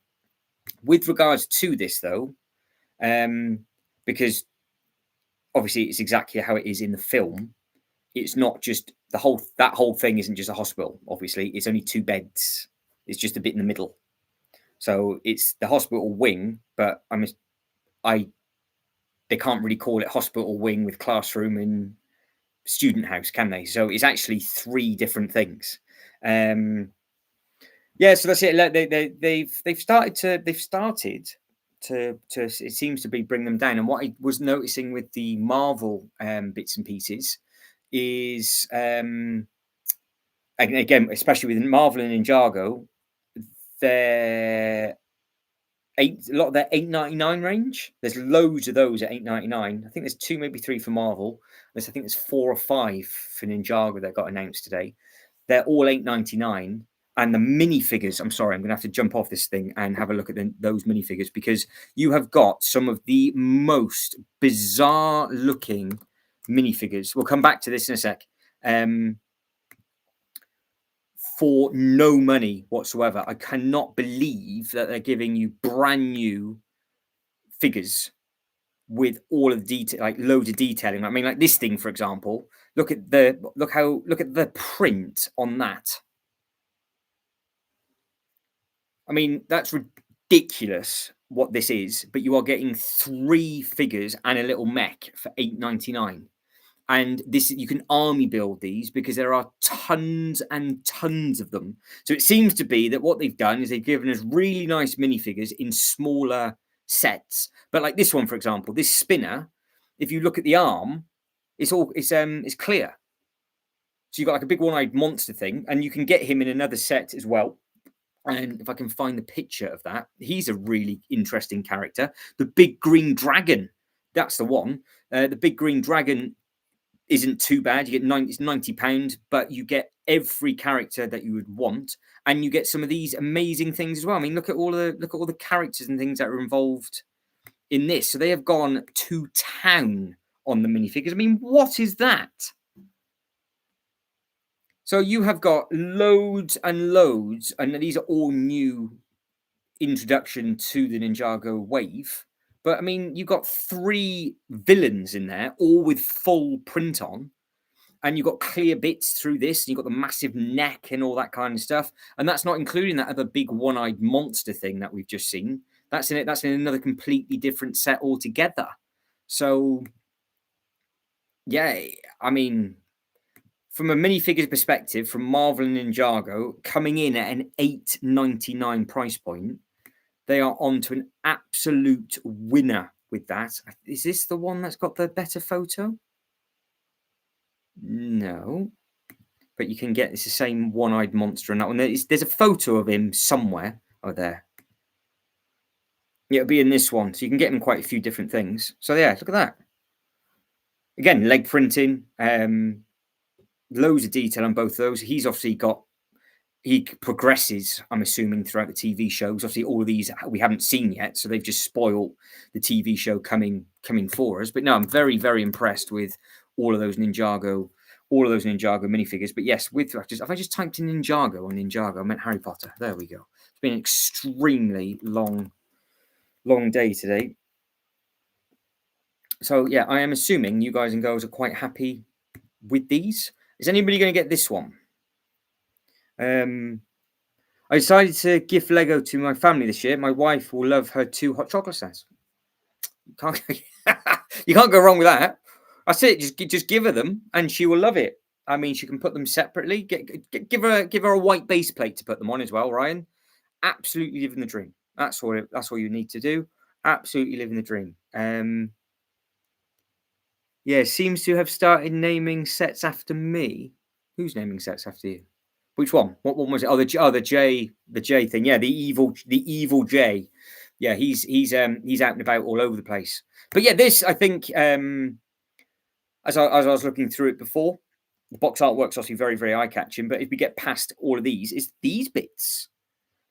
with regards to this, though, because obviously it's exactly how it is in the film, it's not just that whole thing isn't just a hospital. Obviously, it's only 2 beds. It's just a bit in the middle. So it's the hospital wing, but they can't really call it hospital wing with classroom and student house, can they? So it's actually 3 different things. Yeah, so that's it. They've started to it seems to be bring them down. And what I was noticing with the Marvel bits and pieces is again, especially with Marvel and Ninjago, they're a lot of their £8.99 range. There's loads of those at £8.99. I think there's 2, maybe 3 for Marvel. I think there's 4 or 5 for Ninjago that got announced today. They're all £8.99. And the minifigures, I'm sorry, I'm going to have to jump off this thing and have a look at those minifigures, because you have got some of the most bizarre looking minifigures. We'll come back to this in a sec. For no money whatsoever. I cannot believe that they're giving you brand new figures with all of the detail, like loads of detailing. I mean, like this thing, for example. Look at the print on that. I mean, that's ridiculous what this is, but you are getting 3 figures and a little mech for £8.99. And this, you can army build these because there are tons and tons of them. So it seems to be that what they've done is they've given us really nice minifigures in smaller sets. But like this one, for example, this spinner, if you look at the arm, it's clear. So you've got like a big one-eyed monster thing, and you can get him in another set as well. And if I can find the picture of that, he's a really interesting character. The big green dragon, that's the one. The big green dragon isn't too bad. You get it's £90, but you get every character that you would want, and you get some of these amazing things as well. I mean, look at all the characters and things that are involved in this. So they have gone to town on the minifigures. I mean, what is that? So you have got loads and loads, and these are all new introduction to the Ninjago wave. But I mean, you've got 3 villains in there, all with full print on. And you've got clear bits through this, and you've got the massive neck and all that kind of stuff. And that's not including that other big one-eyed monster thing that we've just seen. That's in it. That's in another completely different set altogether. So, yeah, I mean, from a minifigures perspective, from Marvel and Ninjago, coming in at an £8.99 price point, they are on to an absolute winner with that. Is this the one that's got the better photo? No, but you can get it's the same one-eyed monster on that one. There's a photo of him somewhere. Oh, there. Yeah, it'll be in this one, so you can get him quite a few different things. So yeah, look at that. Again, leg printing, loads of detail on both of those. He's obviously he progresses, I'm assuming, throughout the TV shows. Obviously, all of these we haven't seen yet, so they've just spoiled the TV show coming for us. But no, I'm very, very impressed with all of those Ninjago minifigures. But yes, if I just typed in Ninjago on Ninjago, I meant Harry Potter. There we go. It's been an extremely long day today. So yeah, I am assuming you guys and girls are quite happy with these. Is anybody going to get this one? I decided to gift Lego to my family this year. My wife will love her 2 hot chocolate stands. You can't go wrong with that. That's it. Just give her them, and she will love it. I mean, she can put them separately. Give her a white base plate to put them on as well, Ryan. Absolutely living the dream. That's all you need to do. Absolutely living the dream. Yeah, seems to have started naming sets after me. Who's naming sets after you? Which one? What one was it? The J thing. Yeah, the evil J. Yeah, he's out and about all over the place. But yeah, this I think as I was looking through it before, the box artwork's obviously very, very eye catching. But if we get past all of these, it's these bits.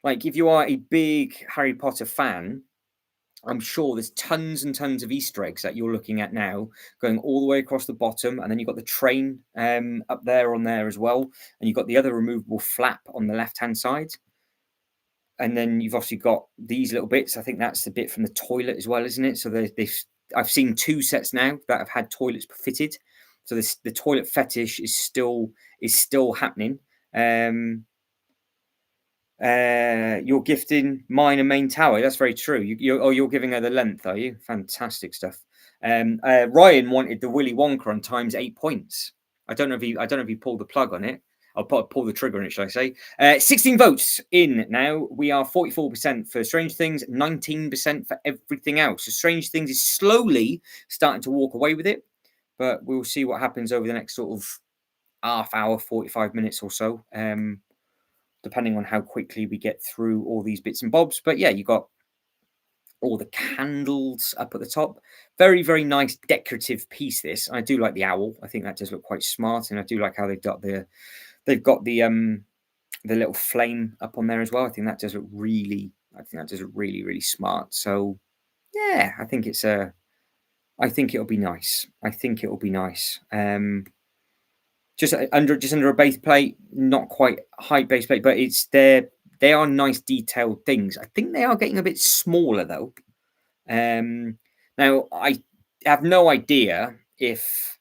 Like if you are a big Harry Potter fan, I'm sure there's tons and tons of Easter eggs that you're looking at now, going all the way across the bottom, and then you've got the train up there on there as well, and you've got the other removable flap on the left-hand side. And then you've obviously got these little bits. I think that's the bit from the toilet as well, isn't it? So I've seen 2 sets now that have had toilets fitted. So the toilet fetish is still happening. You're gifting mine a main tower. That's very true. You're giving her the length, are you? Fantastic stuff. Ryan wanted the Willy Wonka on times 8 points. I don't know if he pulled the plug on it. I'll pull the trigger on it, shall I say? 16 votes in now. We are 44% for Strange Things, 19% for everything else. So Strange Things is slowly starting to walk away with it, but we'll see what happens over the next sort of half hour, 45 minutes or so, depending on how quickly we get through all these bits and bobs. But yeah, you got all the candles up at the top. Very, very nice decorative piece, this. I do like the owl. I think that does look quite smart, and I do like how they've got the little flame up on there as well. I think that does look really really smart. So yeah, I think it'll be nice. Just under a base plate, not quite high base plate, but they are nice detailed things. I think they are getting a bit smaller though. Now I have no idea if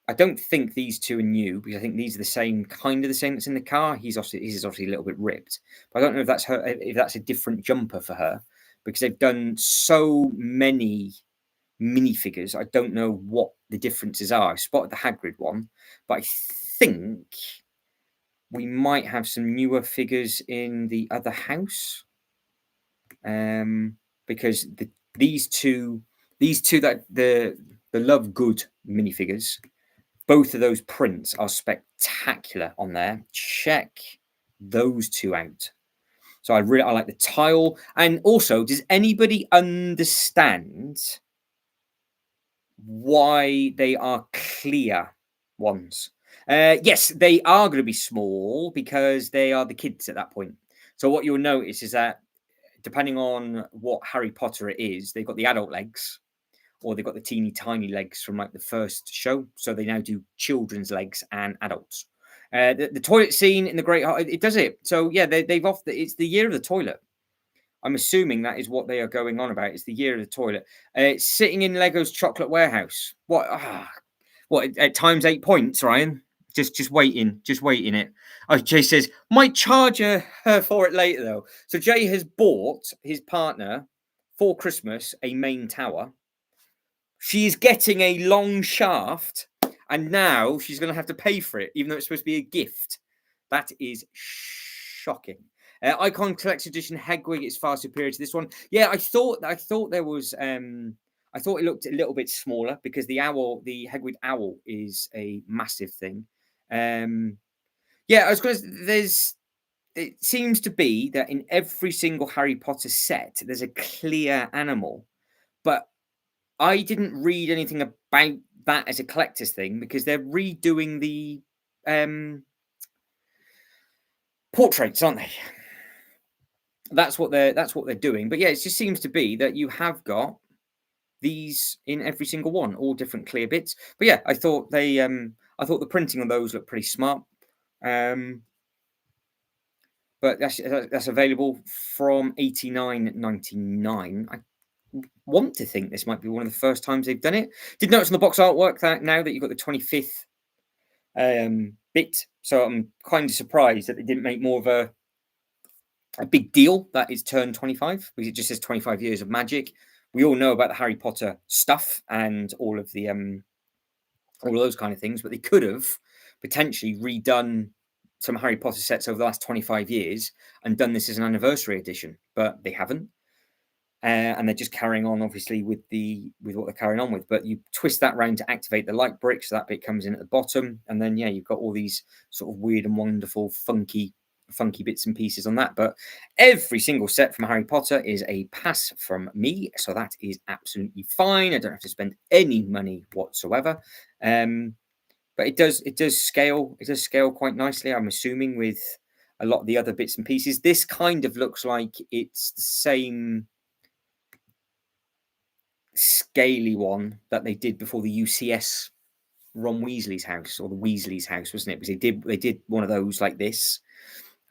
I don't think these two are new, because I think these are the same that's in the car. He's obviously a little bit ripped, but I don't know if that's a different jumper for her, because they've done so many minifigures. I don't know what the differences are. I spotted the Hagrid one, but I think we might have some newer figures in the other house, because these two that the Love Good minifigures, both of those prints are spectacular on there. Check those two out. So I like the tile. And also, does anybody understand why they are clear ones? Yes, they are going to be small because they are the kids at that point. So what you'll notice is that depending on what Harry Potter it is, they've got the adult legs, or they've got the teeny tiny legs from like the first show. So they now do children's legs and adults. The toilet scene in the Great Hall, it does it. So yeah, it's the year of the toilet. I'm assuming that is what they are going on about. It's the year of the toilet. It's sitting in Lego's chocolate warehouse. What at times 8 points, Ryan? Just waiting it. Oh, Jay says might charge her for it later though. So Jay has bought his partner for Christmas a main tower. She is getting a long shaft, and now she's going to have to pay for it, even though it's supposed to be a gift. That is shocking. Icon Collector's Edition Hedwig is far superior to this one. Yeah, I thought there was. I thought it looked a little bit smaller because the Hedwig owl, is a massive thing. Yeah, I was going to. It seems to be that in every single Harry Potter set, there's a clear animal, but I didn't read anything about that as a collector's thing, because they're redoing the portraits, aren't they? That's what they're doing. But yeah, it just seems to be that you have got these in every single one, all different clear bits. But yeah, I thought the printing on those looked pretty smart. But that's available from $89.99. I want to think this might be one of the first times they've done it. Did notice on the box artwork that now that you've got the 25th bit, so I'm kind of surprised that they didn't make more of a big deal that it's turned 25, because it just says 25 years of magic. We all know about the Harry Potter stuff and all of those kind of things, but they could have potentially redone some Harry Potter sets over the last 25 years and done this as an anniversary edition, but they haven't. And they're just carrying on, obviously, with what they're carrying on with. But you twist that round to activate the light brick, so that bit comes in at the bottom, and then yeah, you've got all these sort of weird and wonderful, funky bits and pieces on that. But every single set from Harry Potter is a pass from me, so that is absolutely fine. I don't have to spend any money whatsoever. But it does scale. It does scale quite nicely, I'm assuming, with a lot of the other bits and pieces. This kind of looks like it's the same scaly one that they did before the UCS Ron Weasley's house, or the Weasley's house, wasn't it? Because they did one of those like this,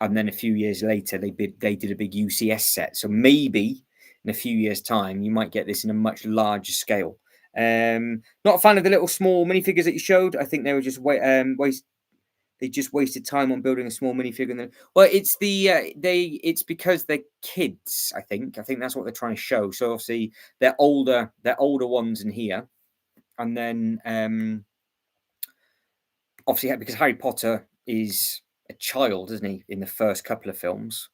and then a few years later they did a big UCS set. So maybe in a few years' time you might get this in a much larger scale. Not a fan of the little small minifigures that you showed. I think they were just they just wasted time on building a small minifigure. And then, well, it's it's because they're kids. I think that's what they're trying to show. So obviously they're older ones in here, and then obviously because Harry Potter is a child, isn't he, in the first couple of films?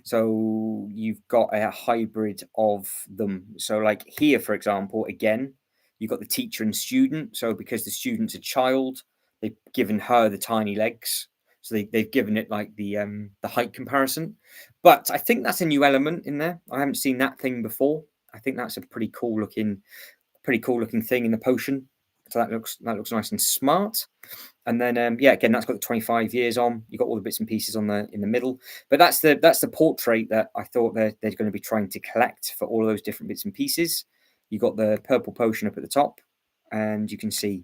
So you've got a hybrid of them. So like here, for example, again, you've got the teacher and student. So because the student's a child, they've given her the tiny legs. So they've given it like the height comparison. But I think that's a new element in there. I haven't seen that thing before. I think that's a pretty cool looking thing in the potion. So that looks nice and smart. And then again, that's got the 25 years on. You got all the bits and pieces in the middle. But that's the portrait that I thought they're going to be trying to collect for all of those different bits and pieces. You got the purple potion up at the top, and you can see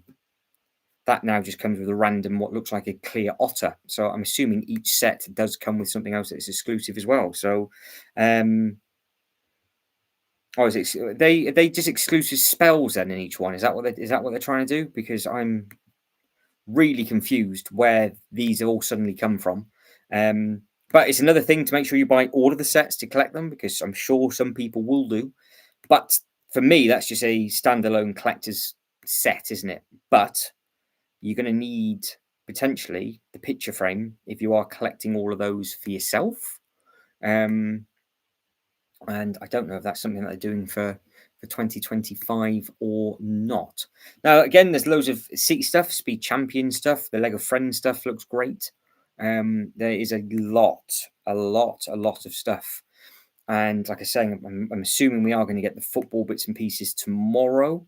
that now just comes with a random what looks like a clear otter. So I'm assuming each set does come with something else that's exclusive as well. So is it they just exclusive spells then in each one? Is that what they're trying to do? Because I'm really confused where these all suddenly come from. But it's another thing to make sure you buy all of the sets to collect them, because I'm sure some people will do. But for me, that's just a standalone collector's set, isn't it? But you're going to need potentially the picture frame if you are collecting all of those for yourself. And I don't know if that's something that they're doing for 2025 or not. Now, again, there's loads of City stuff, Speed Champion stuff. The Lego Friends stuff looks great. There is a lot of stuff. And like I was saying, I'm assuming we are going to get the football bits and pieces tomorrow.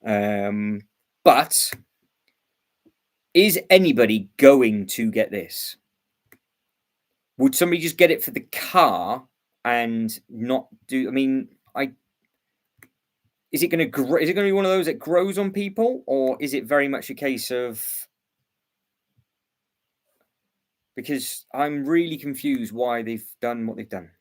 But is anybody going to get this? Would somebody just get it for the car and not do? I mean, is it going to grow? Is it going to be one of those that grows on people, or is it very much a case of? Because I'm really confused why they've done what they've done.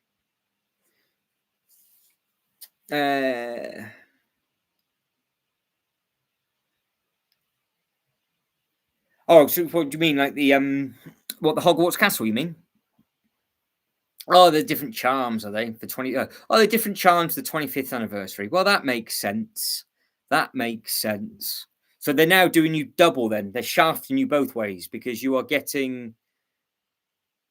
Oh, so what do you mean? Like the the Hogwarts Castle? You mean? Oh, the different charms, are they? For 20. The different charms, the 25th anniversary. Well, that makes sense. That makes sense. So they're now doing you double then. They're shafting you both ways, because you are getting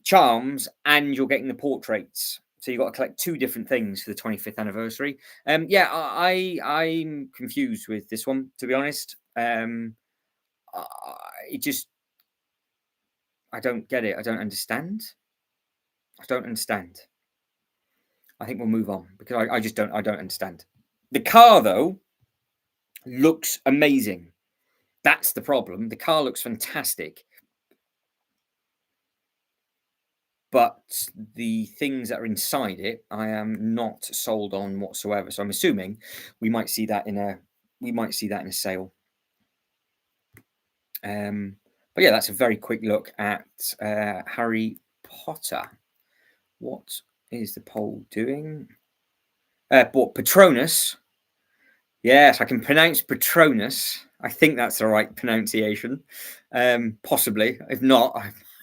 charms and you're getting the portraits. So you've got to collect two different things for the 25th anniversary. I'm confused with this one, to be honest. I don't get it. I don't understand. I think we'll move on, because I just don't understand. The car, though, looks amazing. That's the problem. The car looks fantastic. But the things that are inside it, I am not sold on whatsoever. So I'm assuming we might see that in a sale. But yeah, that's a very quick look at Harry Potter. What is the poll doing? Patronus. Yes, I can pronounce Patronus. I think that's the right pronunciation. Possibly. If not,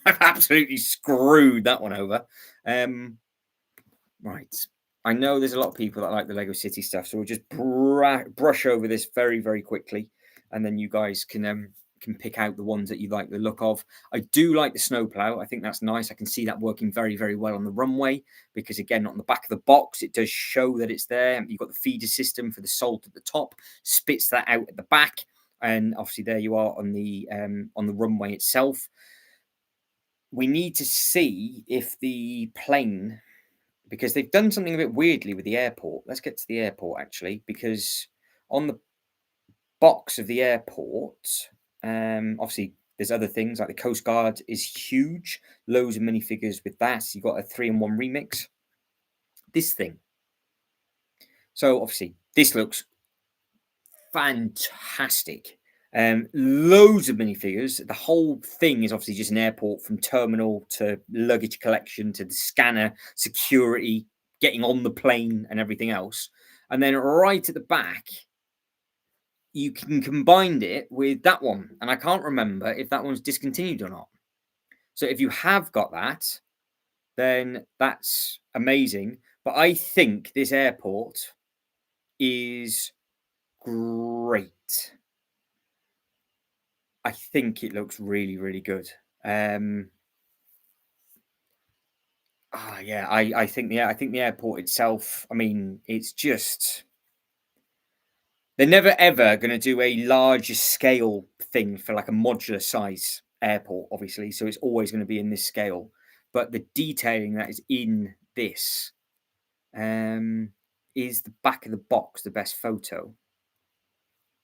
I've absolutely screwed that one over. Right. I know there's a lot of people that like the Lego City stuff, so we'll just brush over this very, very quickly, and then you guys can pick out the ones that you like the look of. I do like the snowplow. I think that's nice. I can see that working very, very well on the runway, because again, on the back of the box, it does show that it's there. You've got the feeder system for the salt at the top, spits that out at the back, and obviously there you are on the runway itself. We need to see if the plane, because they've done something a bit weirdly with the airport. Let's get to the airport, actually, because on the box of the airport, obviously there's other things like the Coast Guard is huge, loads of minifigures with that. You've got a 3-in-1 remix. This thing. So obviously this looks fantastic. Loads of minifigures. The whole thing is obviously just an airport, from terminal to luggage collection to the scanner, security, getting on the plane and everything else. And then right at the back, you can combine it with that one. And I can't remember if that one's discontinued or not. So if you have got that, then that's amazing. But I think this airport is great. I think it looks really, really good. Yeah, I think the airport itself. I mean, it's just they're never ever going to do a larger scale thing for like a modular size airport, obviously. So it's always going to be in this scale. But the detailing that is in this is the back of the box the best photo.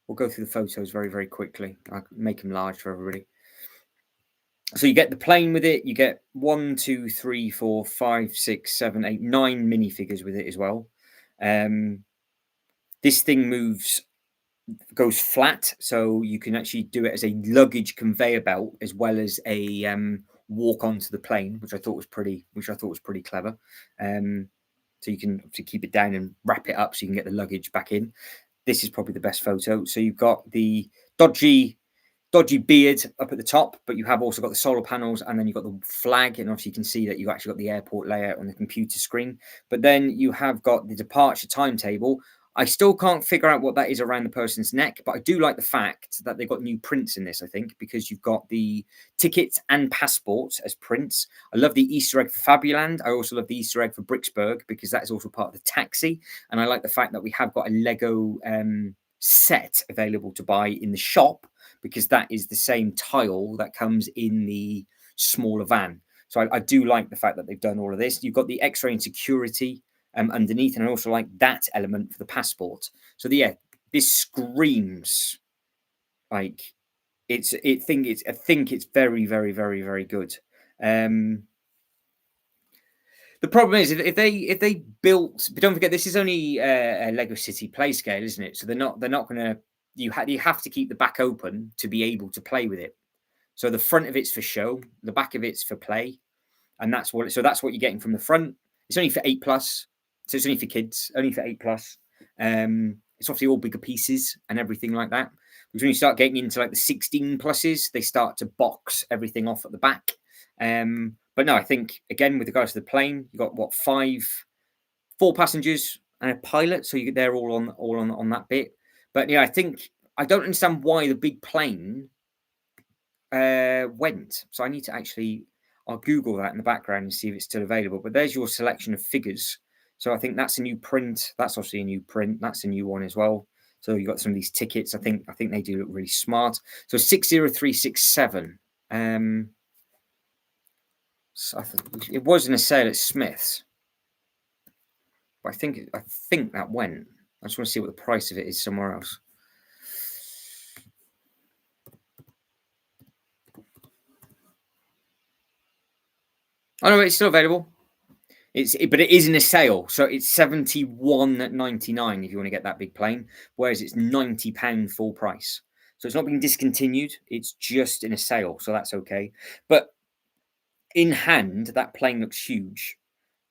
We'll go through the photos very, very quickly. I'll make them large for everybody. So you get the plane with it. You get 1, 2, 3, 4, 5, 6, 7, 8, 9 minifigures with it as well. This thing goes flat, so you can actually do it as a luggage conveyor belt as well as a walk onto the plane, which I thought was pretty clever. So you can obviously keep it down and wrap it up so you can get the luggage back in. This is probably the best photo. So you've got the dodgy beard up at the top, but you have also got the solar panels, and then you've got the flag, and obviously you can see that you've actually got the airport layout on the computer screen. But then you have got the departure timetable. I still can't figure out what that is around the person's neck, but I do like the fact that they've got new prints in this, I think, because you've got the tickets and passports as prints. I love the Easter egg for Fabuland. I also love the Easter egg for Bricksburg, because that is also part of the taxi. And I like the fact that we have got a Lego set available to buy in the shop, because that is the same tile that comes in the smaller van. So I do like the fact that they've done all of this. You've got the X-ray and security underneath, and I also like that element for the passport. So this screams like I think it's very, very, very, very good. The problem is if they built, but don't forget this is only a Lego City play scale, isn't it? So they're not going to. You have to keep the back open to be able to play with it. So the front of it's for show, the back of it's for play, and that's what you're getting from the front. It's only for 8+, so it's only for kids, only for 8+. It's obviously all bigger pieces and everything like that. Because when you start getting into like the 16+s, they start to box everything off at the back. But no, I think again with regards to the plane, you got 4 passengers and a pilot, so they're all on that bit. But yeah, I don't understand why the big plane went. So I need to I'll Google that in the background and see if it's still available. But there's your selection of figures. So I think that's a new print. That's obviously a new print. That's a new one as well. So you've got some of these tickets. I think they do look really smart. So 60367. So it was in a sale at Smith's, but I think that went. I just want to see what the price of it is somewhere else. Oh no, it's still available. But it is in a sale, so it's £71.99 if you want to get that big plane, whereas it's £90 full price. So it's not being discontinued; it's just in a sale, so that's okay. But in hand, that plane looks huge,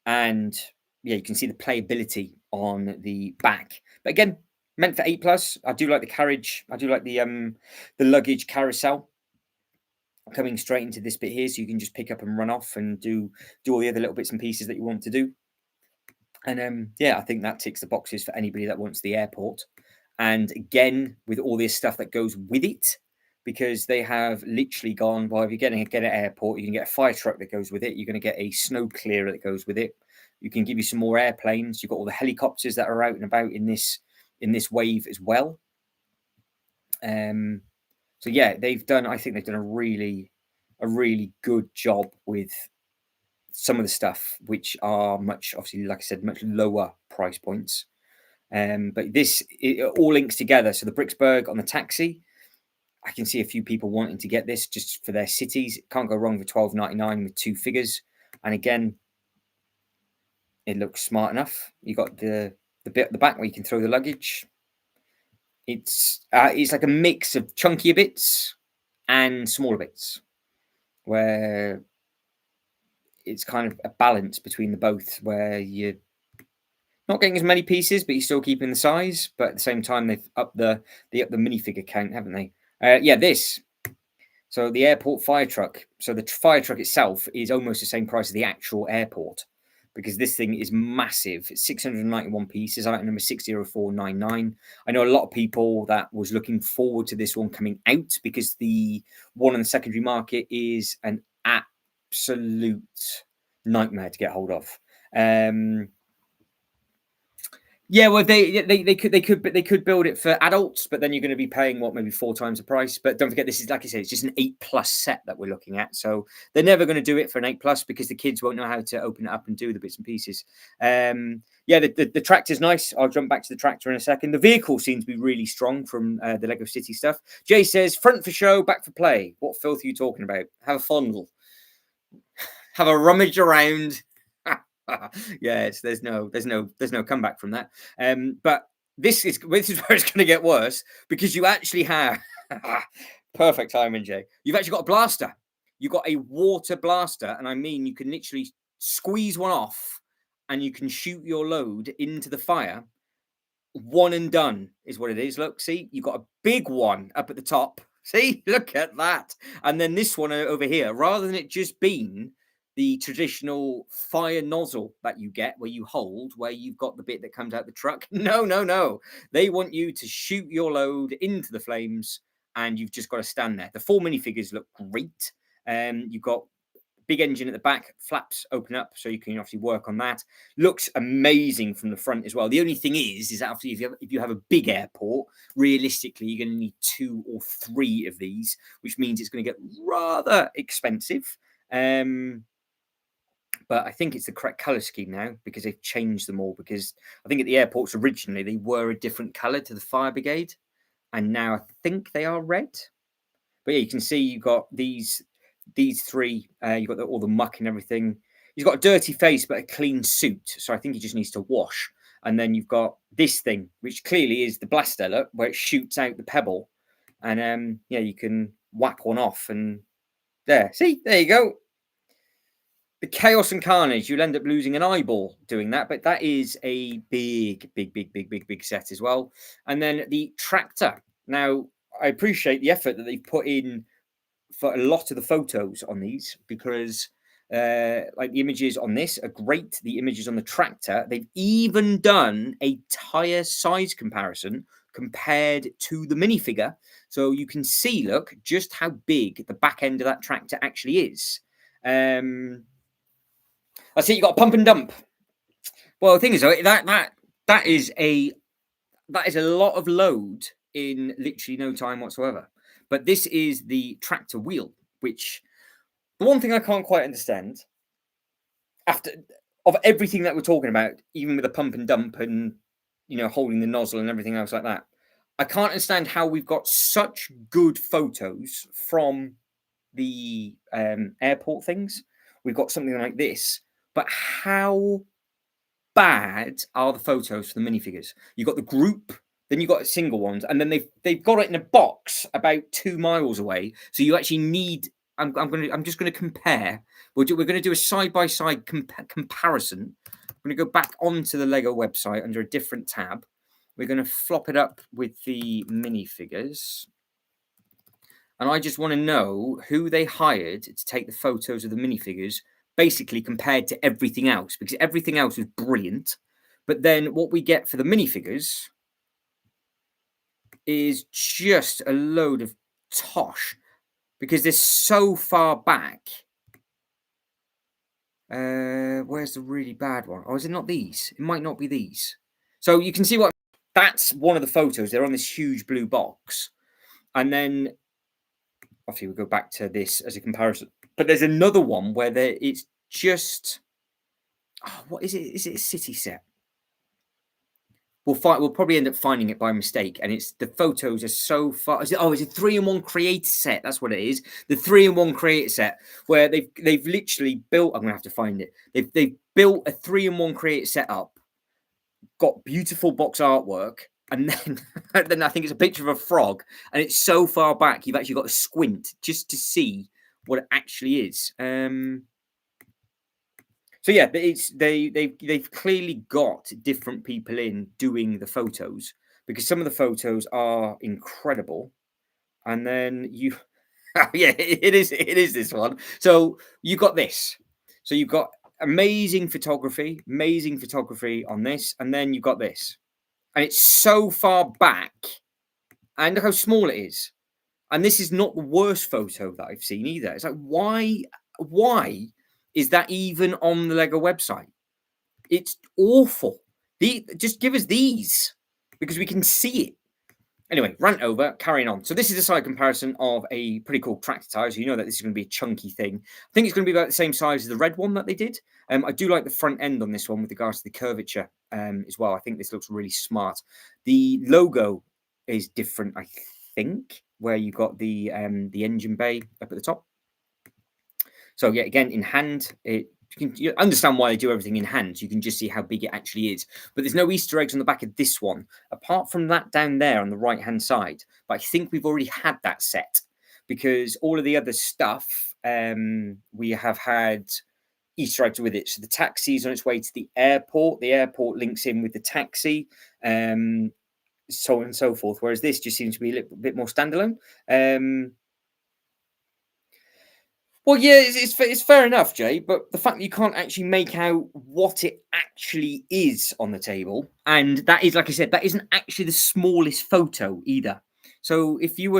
and yeah, you can see the playability on the back. But again, meant for 8+. I do like the carriage. I do like the luggage carousel coming straight into this bit here, so you can just pick up and run off and do all the other little bits and pieces that you want to do. And yeah, I think that ticks the boxes for anybody that wants the airport. And again, with all this stuff that goes with it, because they have literally gone, well, if you're getting an airport, you can get a fire truck that goes with it. You're going to get a snow clearer that goes with it. You can give you some more airplanes. You've got all the helicopters that are out and about in this wave as well. So yeah, I think they've done a really good job with some of the stuff, which are obviously, like I said, much lower price points. But it all links together. So the Bricksburg on the taxi, I can see a few people wanting to get this just for their cities. It can't go wrong for $12.99 with 2 figures. And again, it looks smart enough. You got the bit at the back where you can throw the luggage. It's like a mix of chunkier bits and smaller bits, where it's kind of a balance between the both, where you're not getting as many pieces, but you're still keeping the size. But at the same time, they've upped the minifigure count, haven't they? Yeah, this. So the airport fire truck. So the fire truck itself is almost the same price as the actual airport, because this thing is massive. It's 691 pieces. Item number 60499. I know a lot of people that was looking forward to this one coming out, because the one on the secondary market is an absolute nightmare to get hold of. Yeah, well, they could build it for adults, but then you're going to be paying maybe 4 times the price. But don't forget, this is, like I said, it's just an 8+ set that we're looking at. So they're never going to do it for an 8+, because the kids won't know how to open it up and do the bits and pieces. Yeah, the tractor's nice. I'll jump back to the tractor in a second. The vehicle seems to be really strong from the Lego City stuff. Jay says, front for show, back for play. What filth are you talking about? Have a fondle. Have a rummage around. Yes, there's no comeback from that. But this is where it's going to get worse, because you actually have perfect timing, Jay. You've actually got a blaster. You've got a water blaster, and I mean, you can literally squeeze one off, and you can shoot your load into the fire. One and done is what it is. Look, see, you've got a big one up at the top. See, look at that. And then this one over here, rather than it just being the traditional fire nozzle that you get where you hold, where you've got the bit that comes out the truck. No. They want you to shoot your load into the flames, and you've just got to stand there. The 4 minifigures look great. You've got big engine at the back, flaps open up, so you can obviously work on that. Looks amazing from the front as well. The only thing is that obviously if you have a big airport, realistically, you're going to need 2 or 3 of these, which means it's going to get rather expensive. But I think it's the correct color scheme now, because they've changed them all. Because I think at the airports originally they were a different color to the fire brigade, and now I think they are red. But yeah, you can see you've got these 3. You've got all the muck and everything. He's got a dirty face but a clean suit, so I think he just needs to wash. And then you've got this thing, which clearly is the blaster, look, where it shoots out the pebble, and yeah, you can whack one off, and there you go. The chaos and carnage, you'll end up losing an eyeball doing that, but that is a big set as well. And then the tractor. Now, I appreciate the effort that they've put in for a lot of the photos on these, because like the images on this are great. The images on the tractor, they've even done a tire size comparison compared to the minifigure, so you can see, look, just how big the back end of that tractor actually is. I see you got a pump and dump. Well, the thing is, that is a lot of load in literally no time whatsoever. But this is the tractor wheel, which the one thing I can't quite understand, after of everything that we're talking about, even with the pump and dump and holding the nozzle and everything else like that, I can't understand how we've got such good photos from the airport things. We've got something like this. But how bad are the photos for the minifigures? You've got the group, then you've got single ones, and then they've got it in a box about 2 miles away. So you actually need. I'm just going to compare. We're going to do a side-by-side comparison. I'm going to go back onto the Lego website under a different tab. We're going to flop it up with the minifigures. And I just want to know who they hired to take the photos of the minifigures, basically compared to everything else, because everything else was brilliant. But then what we get for the minifigures is just a load of tosh, because they're so far back. Where's the really bad one? Oh, is it not these? It might not be these. So you can see that's one of the photos. They're on this huge blue box. And then obviously we'll go back to this as a comparison. But there's another one where it's just, what is it? Is it a city set? We'll probably end up finding it by mistake, and it's the photos are so far. It's a 3-in-1 creator set. That's what it is. The 3-in-1 creator set, where they've literally built. I'm gonna have to find it. They've built a 3-in-1 creator set up, got beautiful box artwork, and then then I think it's a picture of a frog, and it's so far back you've actually got to squint just to see what it actually is. So yeah, they've clearly got different people in doing the photos, because some of the photos are incredible, and then you yeah, it is this one. So you got this. So you've got amazing photography on this, and then you've got this, and it's so far back, and look how small it is. And this is not the worst photo that I've seen either. It's like, why is that even on the Lego website? It's awful. Just give us these, because we can see it. Anyway, rant over, carrying on. So this is a side comparison of a pretty cool tractor tire. So you know that this is going to be a chunky thing. I think it's going to be about the same size as the red one that they did. I do like the front end on this one with regards to the curvature as well. I think this looks really smart. The logo is different, I think, where you got the engine bay up at the top. So yeah, again, in hand, you understand why they do everything in hand. You can just see how big it actually is. But there's no Easter eggs on the back of this one, apart from that down there on the right-hand side. But I think we've already had that set, because all of the other stuff, we have had Easter eggs with it. So the taxi is on its way to the airport. The airport links in with the taxi, so on and so forth. Whereas this just seems to be a little bit more standalone. Well, yeah, it's fair enough, Jay, but the fact that you can't actually make out what it actually is on the table, and that is, like I said, that isn't actually the smallest photo either. So if you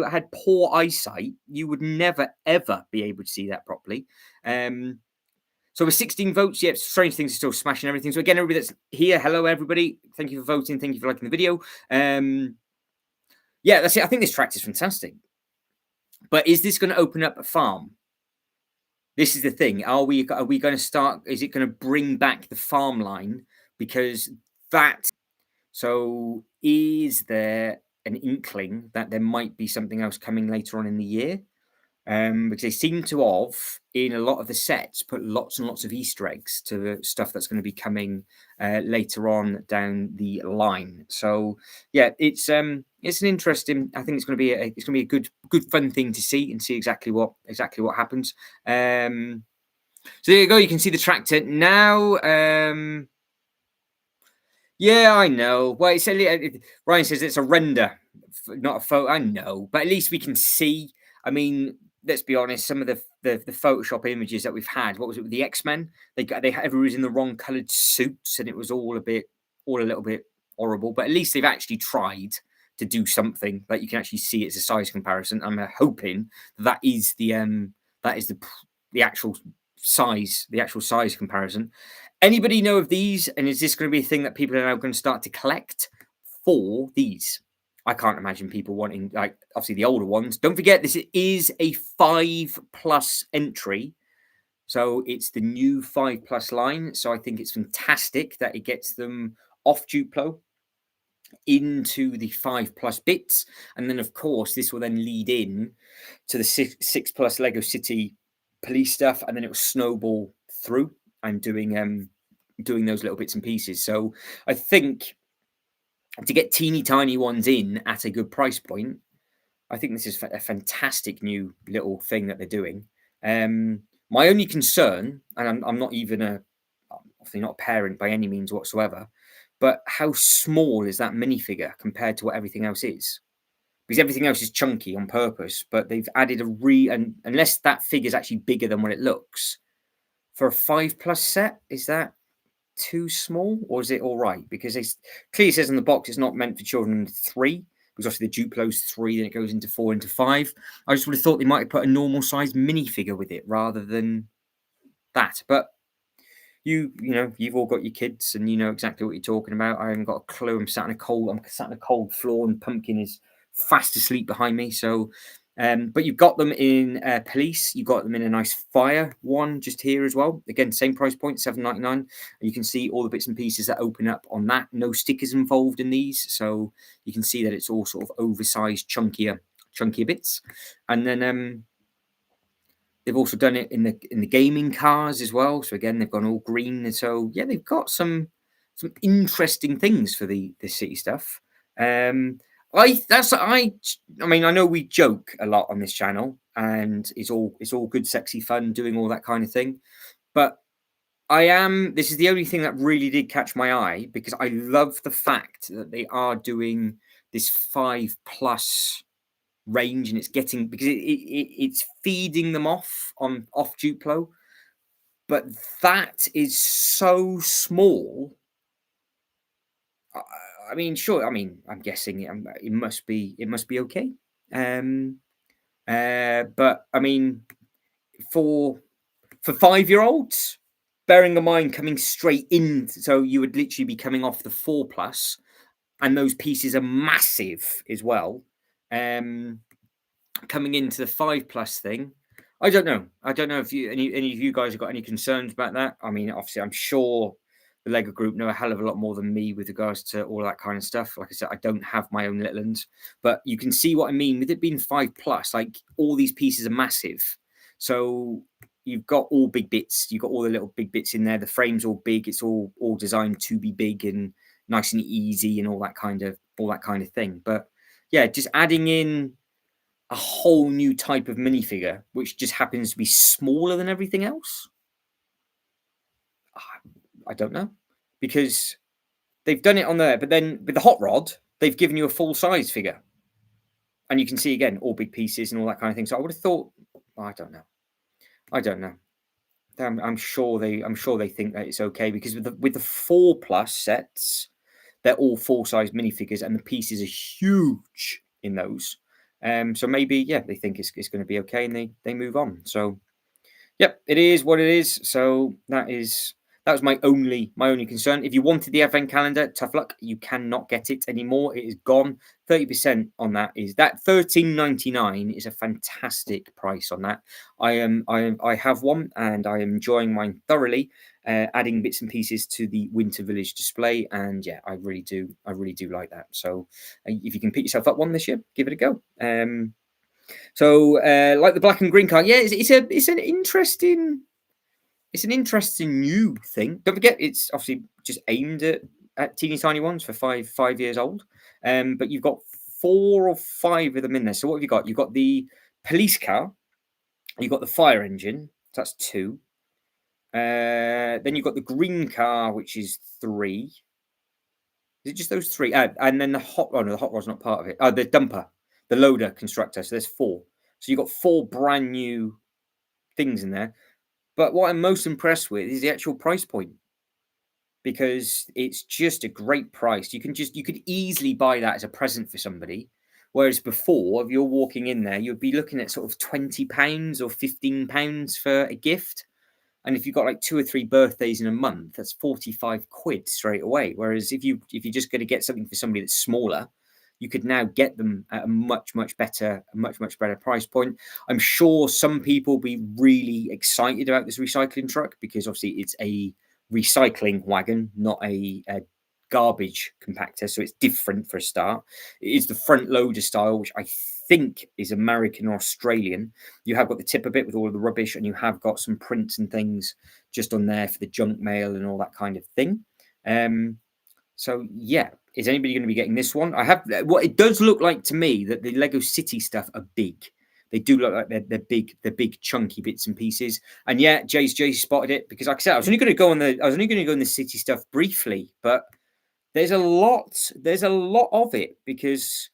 had poor eyesight, you would never ever be able to see that properly. So with 16 votes, yeah, Strange Things are still smashing everything. So again, everybody that's here, hello everybody, thank you for voting, thank you for liking the video. Yeah, that's it. I think this tract is fantastic. But is this going to open up a farm? This is the thing. Are we going to start? Is it going to bring back the farm line? Because that. So is there an inkling that there might be something else coming later on in the year? Because they seem to have, in a lot of the sets, put lots and lots of Easter eggs to the stuff that's going to be coming later on down the line. So yeah, it's an interesting. I think it's going to be a good fun thing to see, and see exactly what happens. So there you go. You can see the tractor now. Yeah, I know. Well, Ryan says it's a render, not a photo. I know, but at least we can see. I mean, let's be honest. Some of the Photoshop images that we've had. What was it with the X-Men? Everyone was in the wrong coloured suits, and it was all a little bit horrible. But at least they've actually tried to do something that you can actually see it's a size comparison. I'm hoping that is the actual size comparison. Anybody know of these? And is this going to be a thing that people are now going to start to collect for these? I can't imagine people wanting, like, obviously the older ones. Don't forget, this is a 5+ entry. So it's the new 5+ line. So I think it's fantastic that it gets them off Duplo into the 5+ bits. And then, of course, this will then lead in to the 6+ Lego City police stuff. And then it will snowball through and doing those little bits and pieces. So I think to get teeny tiny ones in at a good price point, I think this is a fantastic new little thing that they're doing. My only concern, and I'm not even obviously not a parent by any means whatsoever, but how small is that minifigure compared to what everything else is? Because everything else is chunky on purpose, but they've added and unless that figure is actually bigger than what it looks, for a 5+ set, is that too small, or is it all right? Because it clearly says on the box it's not meant for children under 3, because obviously the Duplo's 3, then it goes into 4, into 5. I just would have thought they might have put a normal size minifigure with it rather than that. But you've all got your kids, and you know exactly what you're talking about. I haven't got a clue. I'm sat on a cold floor, and Pumpkin is fast asleep behind me. So but you've got them in police. You've got them in a nice fire one just here as well. Again, same price point, $7.99. You can see all the bits and pieces that open up on that. No stickers involved in these, so you can see that it's all sort of oversized, chunkier bits. And then they've also done it in the gaming cars as well. So again, they've gone all green, and so yeah, they've got some some interesting things for the city stuff. I mean, I know we joke a lot on this channel, and it's all good, sexy fun, doing all that kind of thing. But this is the only thing that really did catch my eye, because I love the fact that they are doing this 5+ range, and it's getting, because it's feeding them off Duplo, but that is so small. I mean, sure. I mean, I'm guessing it must be okay. Um, but I mean, for 5-year-olds, bearing in mind coming straight in, so you would literally be coming off the 4+, and those pieces are massive as well. Coming into the 5+ thing, I don't know. I don't know if any of you guys have got any concerns about that. I mean, obviously, I'm sure the Lego group know a hell of a lot more than me with regards to all that kind of stuff. Like I said, I don't have my own little ones, but you can see what I mean with it being 5+. Like, all these pieces are massive, so you've got all big bits. You've got all the little big bits in there. The frame's all big. It's all designed to be big and nice and easy and all that kind of thing. But yeah, just adding in a whole new type of minifigure, which just happens to be smaller than everything else. I don't know, because they've done it on there, but then with the hot rod, they've given you a full size figure, and you can see again all big pieces and all that kind of thing. So I would have thought, I don't know, I don't know. I'm sure they think that it's okay, because with the 4+ sets, they're all full size minifigures, and the pieces are huge in those. So maybe, yeah, they think it's going to be okay, and they move on. So yep, it is what it is. So that was my only concern. If you wanted the advent calendar, tough luck. You cannot get it anymore. It is gone. 30% on that is that £13.99 is a fantastic price on that. I have one, and I am enjoying mine thoroughly. Adding bits and pieces to the Winter Village display, and yeah, I really do like that. So if you can pick yourself up one this year, give it a go. So, like the black and green car, yeah, it's an interesting new thing. Don't forget, it's obviously just aimed at teeny tiny ones for 5 years old. But you've got 4 or 5 of them in there. So what have you got? You've got the police car, you've got the fire engine. So that's 2. Then you've got the green car, which is 3. Is it just those 3? And then the hot rod. No, the hot rod's not part of it. Oh, the dumper, the loader constructor. So there's 4. So you've got 4 brand new things in there. But what I'm most impressed with is the actual price point, because it's just a great price. You could easily buy that as a present for somebody. Whereas before, if you're walking in there, you'd be looking at sort of £20 or £15 for a gift. And if you've got like 2 or 3 birthdays in a month, that's 45 quid straight away. Whereas if you're just going to get something for somebody that's smaller, you could now get them at a much better price point. I'm sure some people will be really excited about this recycling truck, because obviously it's a recycling wagon, not a garbage compactor. So it's different for a start. It is the front loader style, which I think is American or Australian. You have got the tipper bit with all of the rubbish, and you have got some prints and things just on there for the junk mail and all that kind of thing. So yeah, is anybody going to be getting this one? What it does look like to me, that the Lego City stuff are big. They do look like they're big chunky bits and pieces. And yeah, Jay's spotted it, because like I said, I was only going to go in the city stuff briefly, but there's a lot of it, because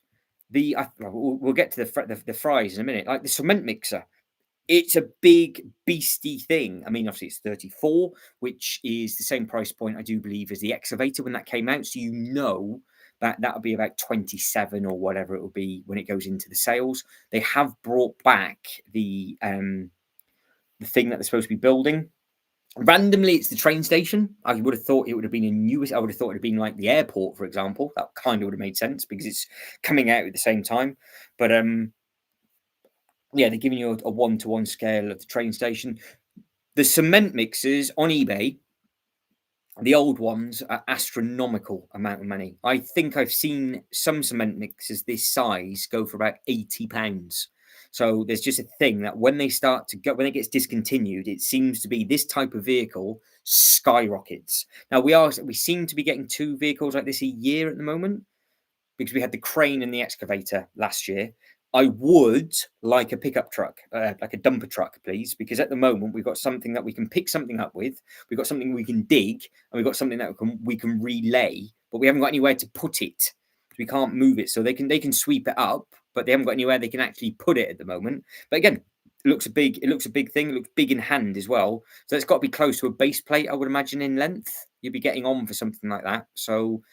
we'll get to the fries in a minute. Like the cement mixer, it's a big beastie thing. I mean, obviously it's 34, which is the same price point, I do believe, as the excavator when that came out. So that'll be about 27 or whatever it will be when it goes into the sales. They have brought back the thing that they're supposed to be building. Randomly, it's the train station. I would have thought it would have been I would have thought it would have been like the airport, for example. That kind of would have made sense, because it's coming out at the same time. But yeah, they're giving you a 1-to-1 scale of the train station. The cement mixers on eBay, the old ones, are astronomical amount of money. I think I've seen some cement mixers this size go for about £80. So there's just a thing that when they start to go, when it gets discontinued, it seems to be this type of vehicle skyrockets. Now we seem to be getting 2 vehicles like this a year at the moment, because we had the crane and the excavator last year. I would like a pickup truck, like a dumper truck, please, because at the moment we've got something that we can pick something up with, we've got something we can dig, and we've got something that we can relay, but we haven't got anywhere to put it. We can't move it, so they can sweep it up, but they haven't got anywhere they can actually put it at the moment. But again, it looks a big thing. It looks big in hand as well. So it's got to be close to a base plate, I would imagine, in length. You'd be getting on for something like that. So,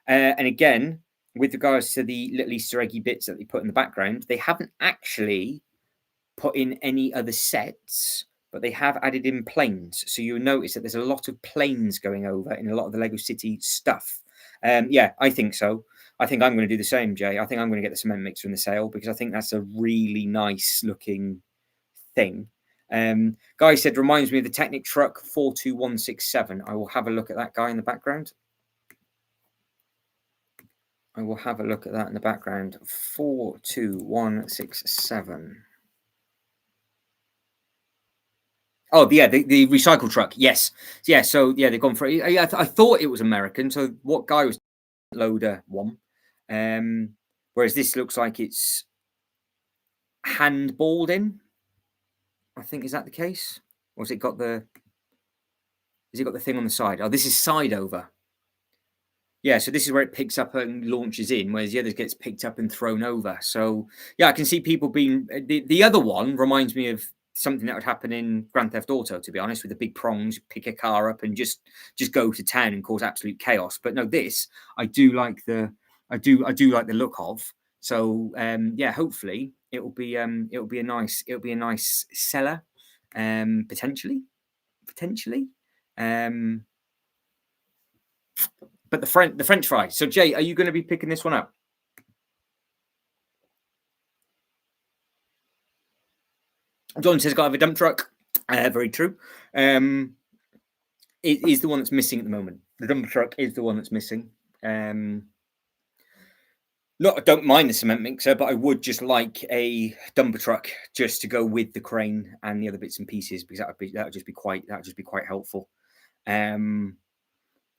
and again, with regards to the little Easter eggy bits that they put in the background, they haven't actually put in any other sets, but they have added in planes. So you'll notice that there's a lot of planes going over in a lot of the Lego City stuff. Yeah, I think so. I think I'm going to do the same, Jay. I think I'm going to get the cement mixer in the sale because I think that's a really nice looking thing. Guy said, reminds me of the Technic Truck 42167. I will have a look at that guy in the background. I will have a look at that in the background. 42167. Oh, yeah, the recycle truck. Yes. Yeah, so yeah, they've gone for it. I thought it was American. So what guy was loader one? Whereas this looks like it's handballed in. I think, is that the case? Or has it got the thing on the side? Oh, this is side over. Yeah, so this is where it picks up and launches in, whereas the others gets picked up and thrown over. So yeah, I can see people being the other one reminds me of something that would happen in Grand Theft Auto, to be honest, with the big prongs, pick a car up and just go to town and cause absolute chaos. But no, this I do like I do like the look of. So yeah, hopefully it'll be a nice seller, potentially. But the French fries. So Jay, are you going to be picking this one up? John says, "Got to have a dump truck." Very true. It is the one that's missing at the moment. The dump truck is the one that's missing. I don't mind the cement mixer, but I would just like a dumper truck just to go with the crane and the other bits and pieces, because that would just be quite helpful.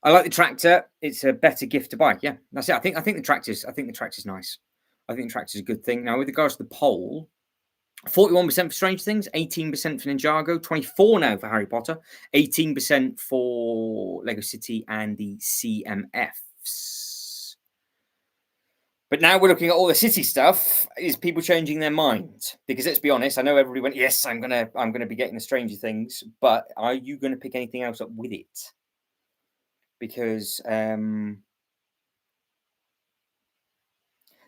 I like the tractor. It's a better gift to buy. Yeah, that's it. I think the tractor's nice. I think the tractor's a good thing. Now, with regards to the poll, 41% for Strange Things, 18% for Ninjago, 24% now for Harry Potter, 18% for Lego City and the CMFs. But now we're looking at all the city stuff. Is people changing their minds? Because let's be honest, I know everybody went, yes, I'm gonna be getting the Stranger Things, but are you gonna pick anything else up with it? Because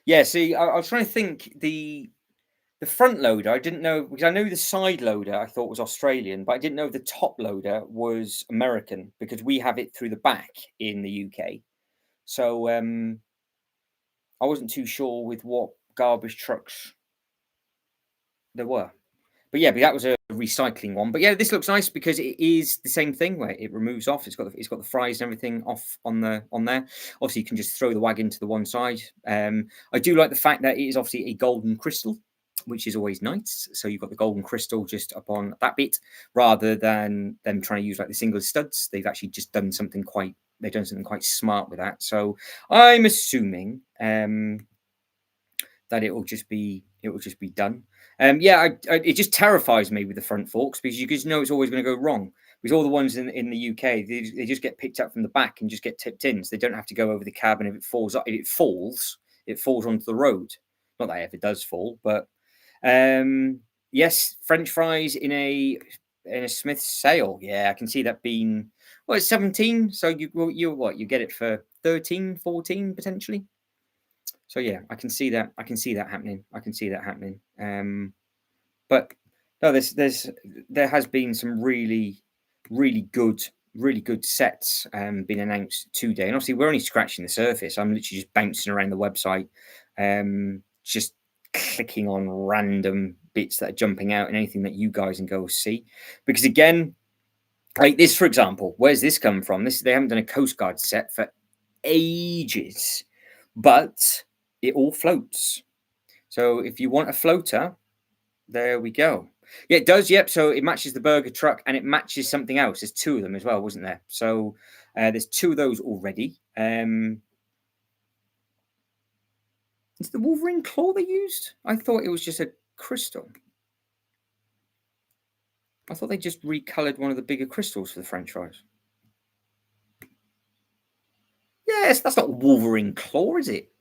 yeah, see, I was trying to think the front loader, I didn't know, because I know the side loader I thought was Australian, but I didn't know the top loader was American, because we have it through the back in the UK. So I wasn't too sure with what garbage trucks there were. But yeah, but that was a recycling one. But yeah, this looks nice because it is the same thing where it removes off. It's got the fries and everything off on there. Obviously, you can just throw the wagon to the one side. I do like the fact that it is obviously a golden crystal, which is always nice. So you've got the golden crystal just up on that bit, rather than them trying to use like the single studs. They've actually just done something quite smart with that. So I'm assuming that it will just be done. Yeah, it just terrifies me with the front forks, because you just know it's always going to go wrong. Because all the ones in the UK, they just get picked up from the back and just get tipped in, so they don't have to go over the cab. And if it falls onto the road. Not that it ever does fall, but yes, French fries in a Smith's sale. Yeah, I can see that being, well, it's 17, so you get it for 13, 14 potentially. So yeah, I can see that happening. But no, there has been some really good sets been announced today, and obviously we're only scratching the surface. I'm literally just bouncing around the website, just clicking on random bits that are jumping out and anything that you guys can go see. Because again, like this, for example, where's this come from? They haven't done a Coast Guard set for ages, but it all floats. So if you want a floater, There we go. Yeah, it does. Yep. So it matches the burger truck and it matches something else. There's two of them as well, wasn't there? So there's two of those already. Is the Wolverine claw they used? I thought it was just a crystal. I thought they just recolored one of the bigger crystals for the French fries. Yes, that's not Wolverine claw, is it?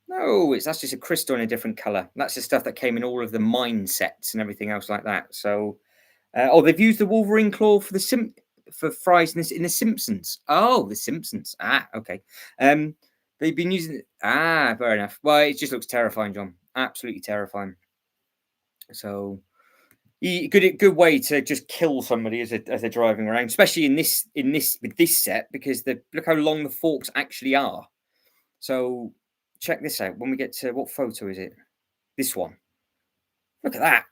No, that's just a crystal in a different color. That's the stuff that came in all of the mine sets and everything else like that. So, oh, they've used the Wolverine claw for for fries in the Simpsons. Oh, the Simpsons. Ah, okay. They've been using it. Ah, fair enough. Well, it just looks terrifying, John. Absolutely terrifying. So, good way to just kill somebody as they're driving around, especially in this with this set because look how long the forks actually are. So check this out. When we get to what photo is it? This one. Look at that.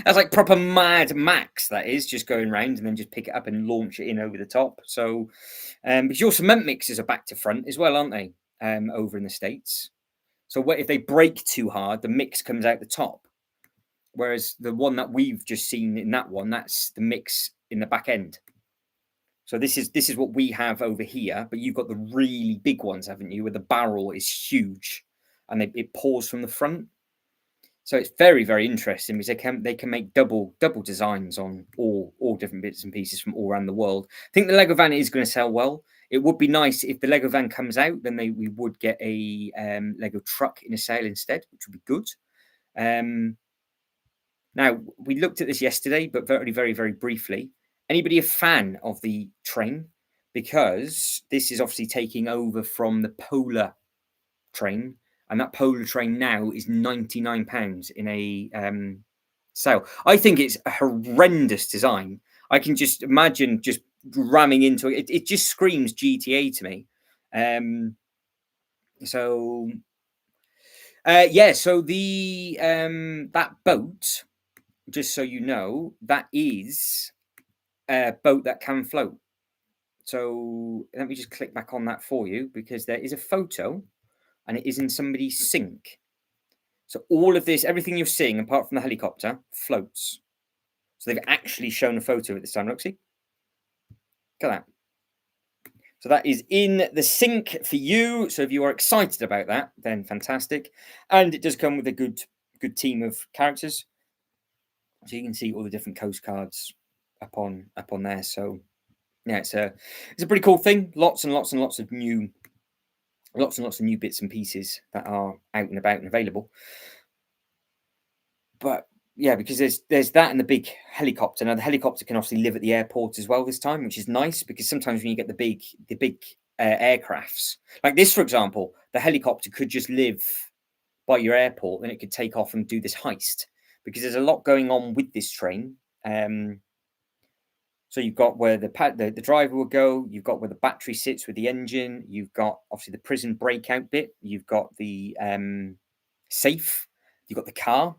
That's like proper Mad Max. That is just going round and then just pick it up and launch it in over the top. So, because your cement mixers are back to front as well, aren't they? Over in the States. So what if they break too hard, the mix comes out the top. Whereas the one that we've just seen in that one, that's the mix in the back end. So this is what we have over here, but you've got the really big ones, haven't you? Where the barrel is huge, and it pours from the front. So it's very, very interesting because they can make double designs on all different bits and pieces from all around the world. I think the Lego van is going to sell well. It would be nice if the Lego van comes out, then we would get a Lego truck in a sale instead, which would be good. Now we looked at this yesterday, but very, very, very briefly. Anybody a fan of the train? Because this is obviously taking over from the Polar train, and that Polar train now is £99 in a sale. I think it's a horrendous design. I can just imagine just ramming into it. It just screams GTA to me. So yeah, so the that boat, just so you know, that is a boat that can float. So let me just click back on that for you because there is a photo and it is in somebody's sink. So all of this, everything you're seeing, apart from the helicopter, floats. So they've actually shown a photo at this time. Look, see? Look at that. So that is in the sink for you. So if you are excited about that, then fantastic. And it does come with a good team of characters. So you can see all the different coast cards up on there. So yeah, it's a pretty cool thing. Lots and lots and lots of new bits and pieces that are out and about and available. But yeah, because there's that and the big helicopter. Now the helicopter can obviously live at the airport as well this time, which is nice because sometimes when you get the big aircrafts like this, for example, the helicopter could just live by your airport and it could take off and do this heist because there's a lot going on with this train. So you've got where the driver will go, you've got where the battery sits with the engine, you've got obviously the prison breakout bit, you've got the safe, you've got the car,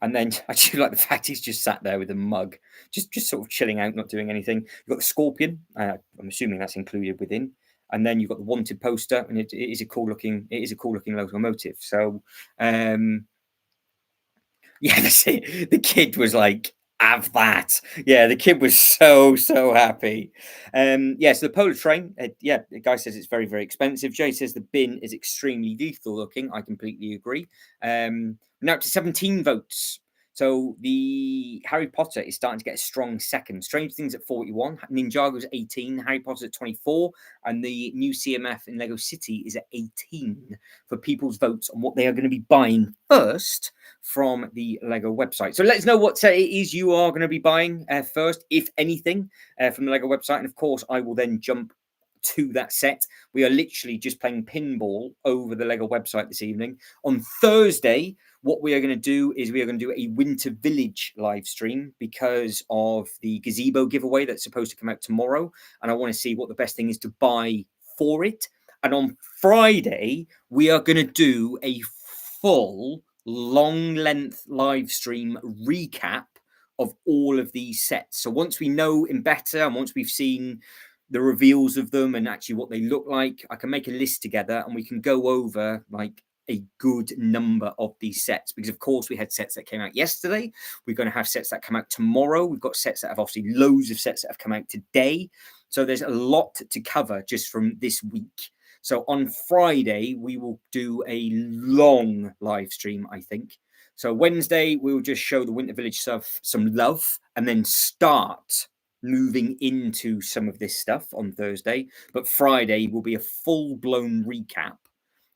and then I do like the fact he's just sat there with a mug, just sort of chilling out, not doing anything. You've got the scorpion, I'm assuming that's included within, and then you've got the wanted poster, and it is a cool looking locomotive. So yeah, that's it. The kid was like, have that. Yeah, the kid was so happy. Yeah, so the Polar train, yeah, the guy says it's very, very expensive. Jay says the bin is extremely lethal looking. I completely agree. Now up to 17 votes. So the Harry Potter is starting to get a strong second. Strange Things at 41, Ninjago's 18, Harry Potter's at 24, and the new CMF in Lego City is at 18 for people's votes on what they are going to be buying first from the Lego website. So let us know what it is you are going to be buying first, if anything, from the Lego website. And of course, I will then jump to that set. We are literally just playing pinball over the Lego website this evening. On Thursday, what we are going to do is we are going to do a Winter Village live stream because of the gazebo giveaway that's supposed to come out tomorrow. And I want to see what the best thing is to buy for it. And on Friday, we are going to do a full long length live stream recap of all of these sets. So once we know in better and once we've seen the reveals of them and actually what they look like, I can make a list together and we can go over like a good number of these sets, because of course we had sets that came out yesterday. We're going to have sets that come out tomorrow. We've got sets that have obviously loads of sets that have come out today. So there's a lot to cover just from this week. So on Friday, we will do a long live stream, I think. So Wednesday, we'll just show the Winter Village stuff some love and then start moving into some of this stuff on Thursday. But Friday will be a full-blown recap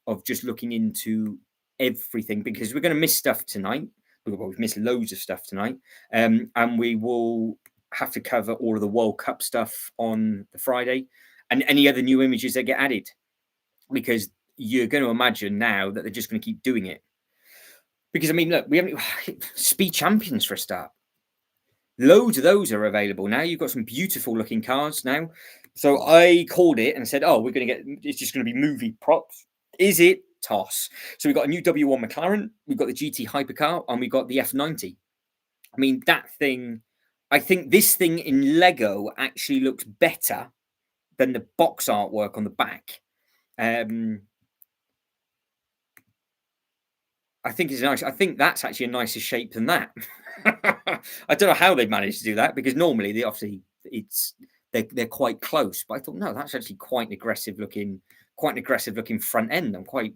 of just looking into everything, because we're going to miss stuff tonight. We've missed loads of stuff tonight. And we will have to cover all of the World Cup stuff on the Friday and any other new images that get added, because you're going to imagine now that they're just going to keep doing it. Because, I mean, look, we haven't Speed Champions for a start. Loads of those are available now. You've got some beautiful looking cars now. So I called it and said, oh, we're going to get, it's just going to be movie props. Is it? Toss. So we've got a new W1 McLaren, we've got the GT hypercar, and we've got the F90. I mean, that thing, I think this thing in Lego actually looks better than the box artwork on the back. I think it's nice. I think that's actually a nicer shape than that. I don't know how they managed to do that, because normally they obviously they're quite close. But I thought, no, that's actually quite an aggressive looking front end. I'm quite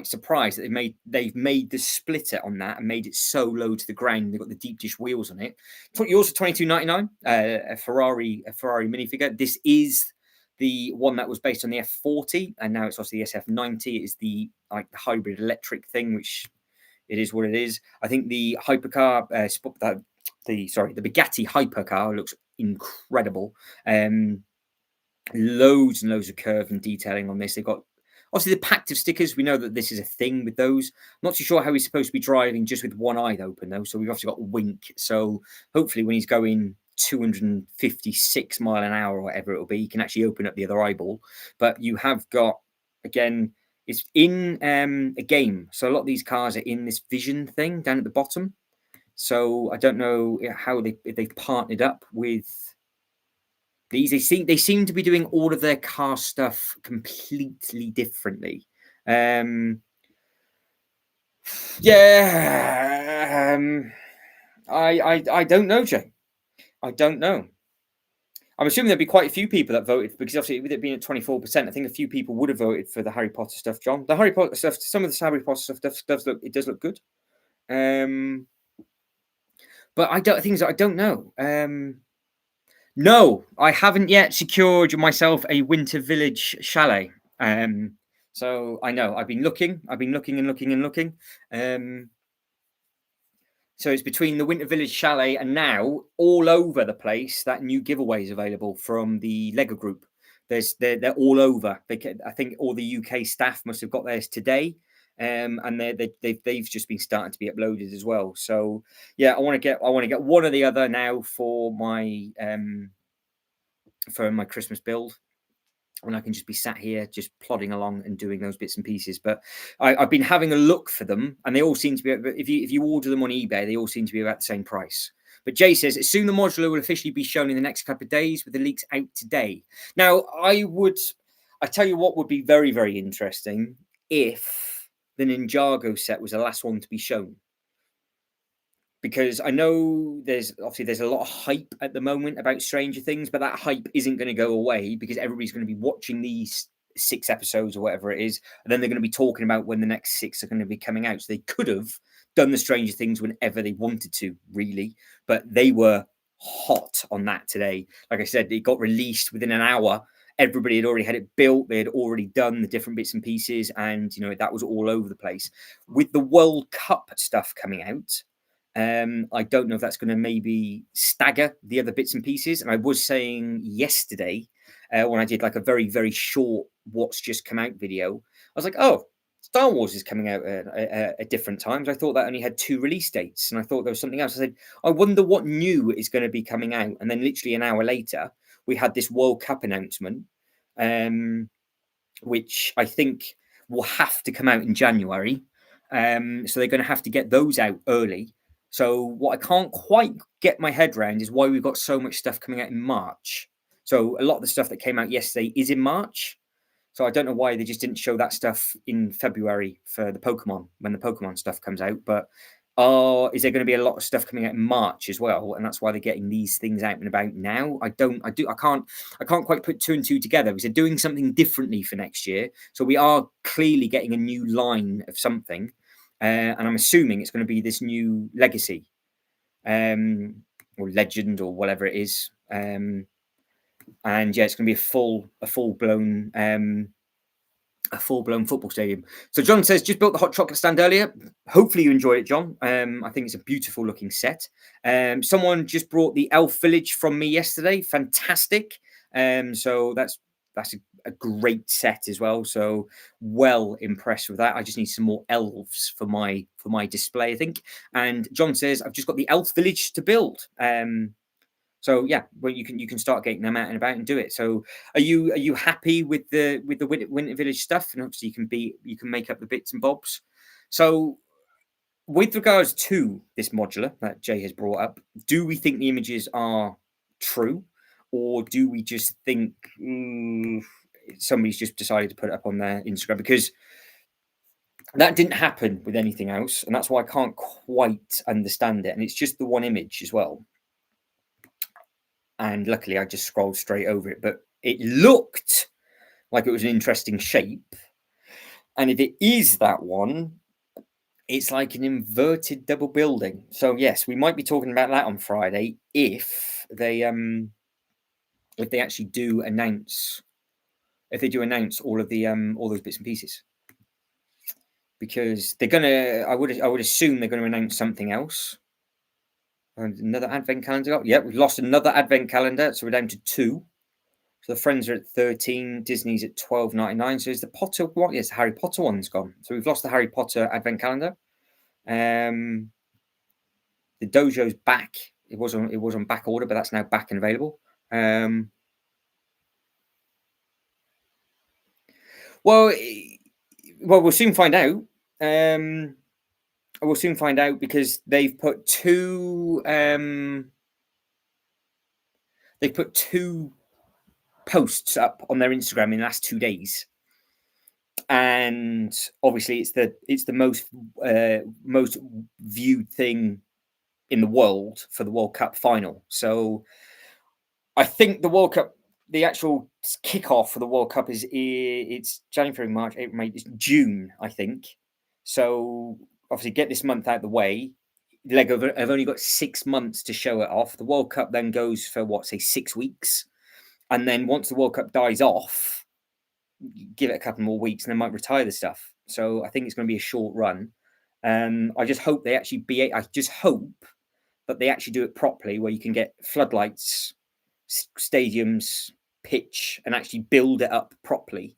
surprised that they've made the splitter on that and made it so low to the ground. They've got the deep dish wheels on it. Yours are $22.99. A Ferrari minifigure. This is the one that was based on the F40, and now it's also the SF90. It is the hybrid electric thing, which it is what it is. I think the hypercar, the Bugatti hypercar looks incredible. Loads and loads of curve and detailing on this. They've got obviously the packed of stickers. We know that this is a thing with those. I'm not too sure how he's supposed to be driving just with one eye open though. So we've obviously got wink. So hopefully when he's going 256 mile an hour or whatever it will be, he can actually open up the other eyeball. But you have got, again, it's in a game. So a lot of these cars are in this vision thing down at the bottom. So I don't know how they've partnered up with these. They seem to be doing all of their car stuff completely differently. I don't know, Jay. I don't know. I'm assuming there'd be quite a few people that voted, because obviously with it being at 24%, I think a few people would have voted for the Harry Potter stuff, John. The Harry Potter stuff, some of the Harry Potter stuff does look good. But I don't know. No, I haven't yet secured myself a Winter Village chalet. So I know I've been looking. So it's between the Winter Village chalet and now all over the place that new giveaway is available from the Lego group. They're all over. I think all the UK staff must have got theirs today. And they've just been starting to be uploaded as well. So yeah, I want to get one or the other now for my Christmas build, when I can just be sat here just plodding along and doing those bits and pieces. But I've been having a look for them, and they all seem to be, if you order them on eBay, they all seem to be about the same price. But Jay says, soon the modular will officially be shown in the next couple of days, with the leaks out today. Now, I tell you what would be very, very interesting if the Ninjago set was the last one to be shown. Because I know there's a lot of hype at the moment about Stranger Things, but that hype isn't going to go away, because everybody's going to be watching these 6 episodes or whatever it is, and then they're going to be talking about when the next 6 are going to be coming out. So they could have done the Stranger Things whenever they wanted to, really, but they were hot on that today. Like I said, it got released within an hour. Everybody had already had it built. They had already done the different bits and pieces, and that was all over the place. With the World Cup stuff coming out, I don't know if that's going to maybe stagger the other bits and pieces. And I was saying yesterday, when I did like a very, very short what's just come out video, I was like, oh, Star Wars is coming out at different times. I thought that only had 2 release dates, and I thought there was something else. I said, I wonder what new is going to be coming out. And then literally an hour later, we had this World Cup announcement, which I think will have to come out in January. So they're going to have to get those out early. So what I can't quite get my head around is why we've got so much stuff coming out in March. So a lot of the stuff that came out yesterday is in March. So I don't know why they just didn't show that stuff in February for the Pokemon when the Pokemon stuff comes out. But is there going to be a lot of stuff coming out in March as well? And that's why they're getting these things out and about now. I can't quite put two and two together because they're doing something differently for next year. So we are clearly getting a new line of something, and I'm assuming it's going to be this new Legacy, or Legend, or whatever it is. And yeah, it's going to be a full blown football stadium. So John says, just built the hot chocolate stand earlier. Hopefully you enjoy it, John. I think it's a beautiful looking set. Someone just brought the Elf Village from me yesterday. Fantastic. So that's a great set as well. So well impressed with that. I just need some more elves for my display, I think. And John says, I've just got the Elf Village to build. So yeah, well, you can start getting them out and about and do it. So are you happy with the Winter Village stuff? And obviously you can make up the bits and bobs. So with regards to this modular that Jay has brought up, do we think the images are true, or do we just think somebody's just decided to put it up on their Instagram? Because that didn't happen with anything else, and that's why I can't quite understand it. And it's just the one image as well. And luckily I just scrolled straight over it, but it looked like it was an interesting shape. And if it is that one, it's like an inverted double building. So yes, we might be talking about that on Friday if they actually do announce all of the all those bits and pieces. Because they're gonna, I would assume they're gonna announce something else. And another advent calendar. Yeah, we've lost another advent calendar, so we're down to 2. So the Friends are at 13, Disney's at $12.99. So is the Potter one? Yes, the Harry Potter one's gone. So we've lost the Harry Potter advent calendar. The Dojo's back. It was on back order, but that's now back and available. Well, we'll soon find out. We'll soon find out because they've put two posts up on their Instagram in the last 2 days, and obviously it's the most viewed thing in the world for the World Cup final. So I think the World Cup, the actual kickoff for the World Cup it's January, March, April, May, it's June, I think. So obviously get this month out of the way. Lego have only got 6 months to show it off. The World Cup then goes for 6 weeks. And then once the World Cup dies off, give it a couple more weeks and they might retire the stuff. So I think it's going to be a short run. I just hope I just hope that they actually do it properly, where you can get floodlights, stadiums, pitch, and actually build it up properly.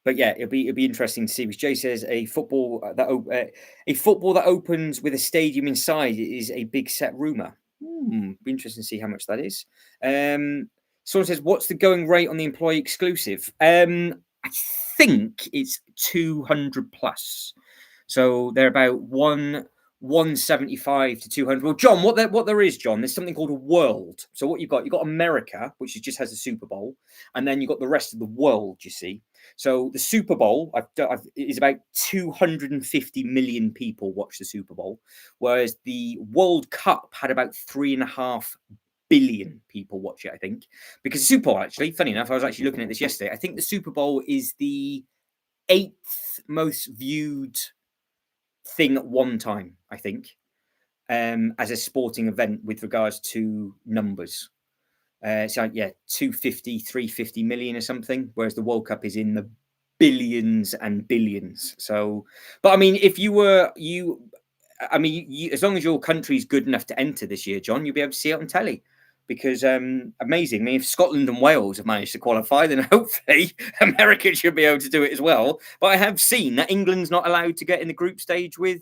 But yeah, it'll be interesting to see. Which Jay says a football that opens with a stadium inside is a big set rumor. Be interesting to see how much that is. Someone says, what's the going rate on the employee exclusive? I think it's 200 plus. So they're about 175 to 200. Well, John, what there is, John, there's something called a world. So what you've got America, which just has a Super Bowl, and then you've got the rest of the world, you see. So the Super Bowl is about 250 million people watch the Super Bowl, whereas the World Cup had about 3.5 billion people watch it, I think. Because the Super Bowl, actually, funny enough, I was actually looking at this yesterday. I think the Super Bowl is the 8th most viewed thing at one time, I think, as a sporting event with regards to numbers. So yeah, 250, 350 million or something, whereas the World Cup is in the billions and billions. So, but I mean, if as long as your country's good enough to enter this year, John, you'll be able to see it on telly. Because amazing. I mean, if Scotland and Wales have managed to qualify, then hopefully America should be able to do it as well. But I have seen that England's not allowed to get in the group stage with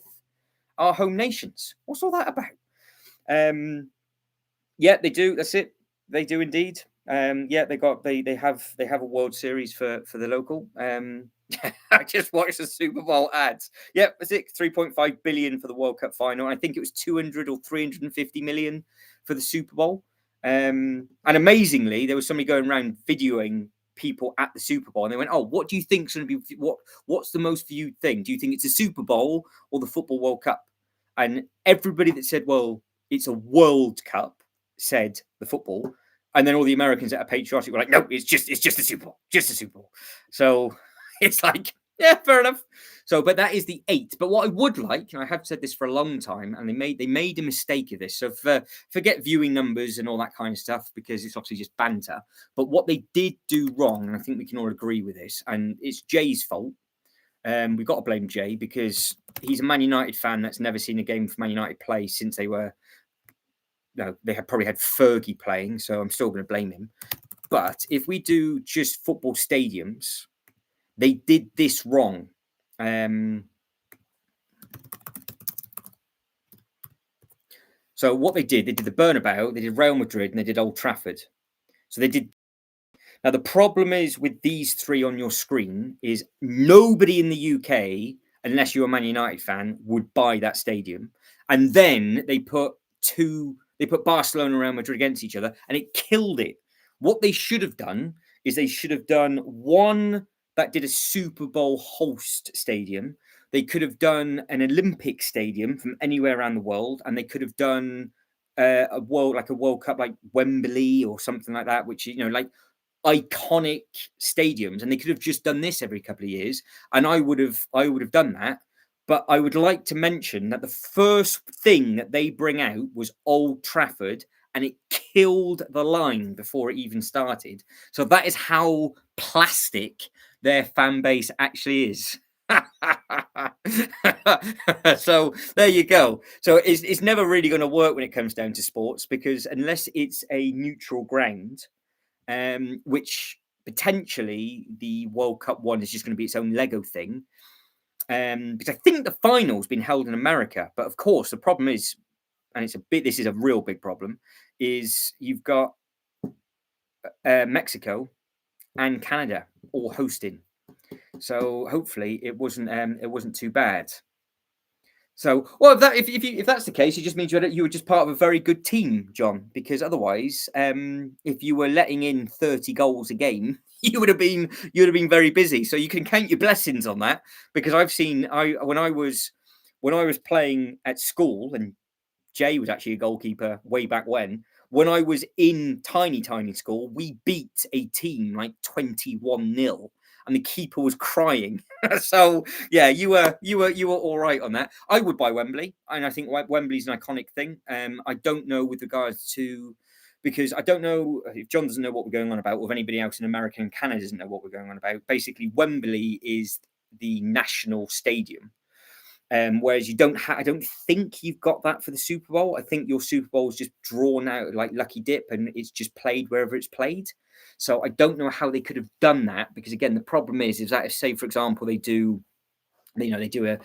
our home nations. What's all that about? Yeah, they do. That's it. They do indeed. Yeah, they have a World Series for the local. I just watched the Super Bowl ads. Yep, that's it. 3.5 billion for the World Cup final. I think it was 200 or 350 million for the Super Bowl. And amazingly, there was somebody going around videoing people at the Super Bowl, and they went, "Oh, what do you think's going to be what's the most viewed thing? Do you think it's the Super Bowl or the Football World Cup?" And everybody that said, "Well, it's a World Cup," said the football, and then all the Americans that are patriotic were like, "No, it's just the Super Bowl, just the Super Bowl." So it's like, yeah, fair enough. So, but that is the 8. But what I would like, and I have said this for a long time, and they made a mistake of this. So forget viewing numbers and all that kind of stuff because it's obviously just banter. But what they did do wrong, and I think we can all agree with this, and it's Jay's fault. We've got to blame Jay because he's a Man United fan that's never seen a game for Man United play since they were. No, they had probably had Fergie playing, so I'm still going to blame him. But if we do just football stadiums, they did this wrong. So what they did the Bernabeu, they did Real Madrid, and they did Old Trafford. So they did. Now the problem is with these 3 on your screen is nobody in the UK, unless you're a Man United fan, would buy that stadium. And then they put Barcelona and Real Madrid against each other, and it killed it. What they should have done is they should have done one that did a Super Bowl host stadium. They could have done an Olympic stadium from anywhere around the world, and they could have done a World Cup like Wembley or something like that, which like iconic stadiums. And they could have just done this every couple of years, and I would have done that. But I would like to mention that the first thing that they bring out was Old Trafford, and it killed the line before it even started. So that is how plastic their fan base actually is. So there you go. So it's never really going to work when it comes down to sports, because unless it's a neutral ground, which potentially the World Cup one is just going to be its own Lego thing. Because I think the final's been held in America, but of course the problem is, and this is a real big problem, is you've got Mexico and Canada all hosting. So hopefully it wasn't too bad. So, well, if that's the case, it just means you were just part of a very good team, John. Because otherwise, if you were letting in 30 goals a game, you would have been very busy. So you can count your blessings on that. Because when I was playing at school, and Jay was actually a goalkeeper way back when. When I was in tiny school, we beat a team like 21-0, and the keeper was crying. So yeah, you were all right on that. I would buy Wembley, and I think Wembley's an iconic thing. I don't know with regards to, because I don't know if John doesn't know what we're going on about, or if anybody else in America and Canada doesn't know what we're going on about. Basically, Wembley is the national stadium. Whereas I don't think you've got that for the Super Bowl. I think your Super Bowl is just drawn out like Lucky Dip, and it's just played wherever it's played. So I don't know how they could have done that, because again, the problem is that if, say, for example, they do a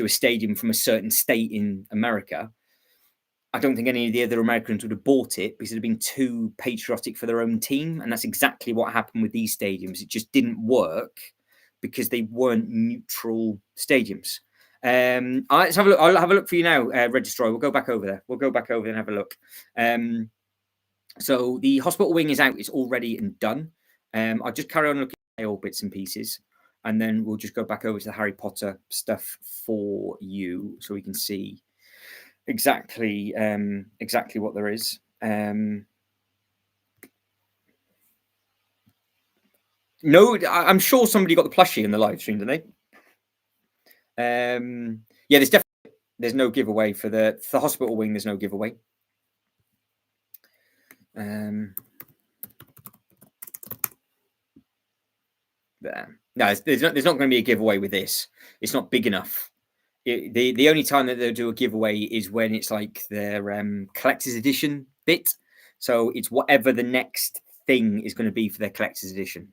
stadium from a certain state in America, I don't think any of the other Americans would have bought it because it'd have been too patriotic for their own team. And that's exactly what happened with these stadiums. It just didn't work because they weren't neutral stadiums. Let's have a look. I'll have a look for you now, Registrar. We'll go back over there. We'll go back over there and have a look. So the hospital wing is out. It's all ready and done. I'll just carry on looking at all bits and pieces, and then we'll just go back over to the Harry Potter stuff for you, so we can see exactly what there is. No, I'm sure somebody got the plushie in the live stream, didn't they? Yeah, there's no giveaway for the hospital wing. There's no giveaway. There. No, there's not going to be a giveaway with this. It's not big enough. The only time that they'll do a giveaway is when it's like their collector's edition bit. So it's whatever the next thing is going to be for their collector's edition.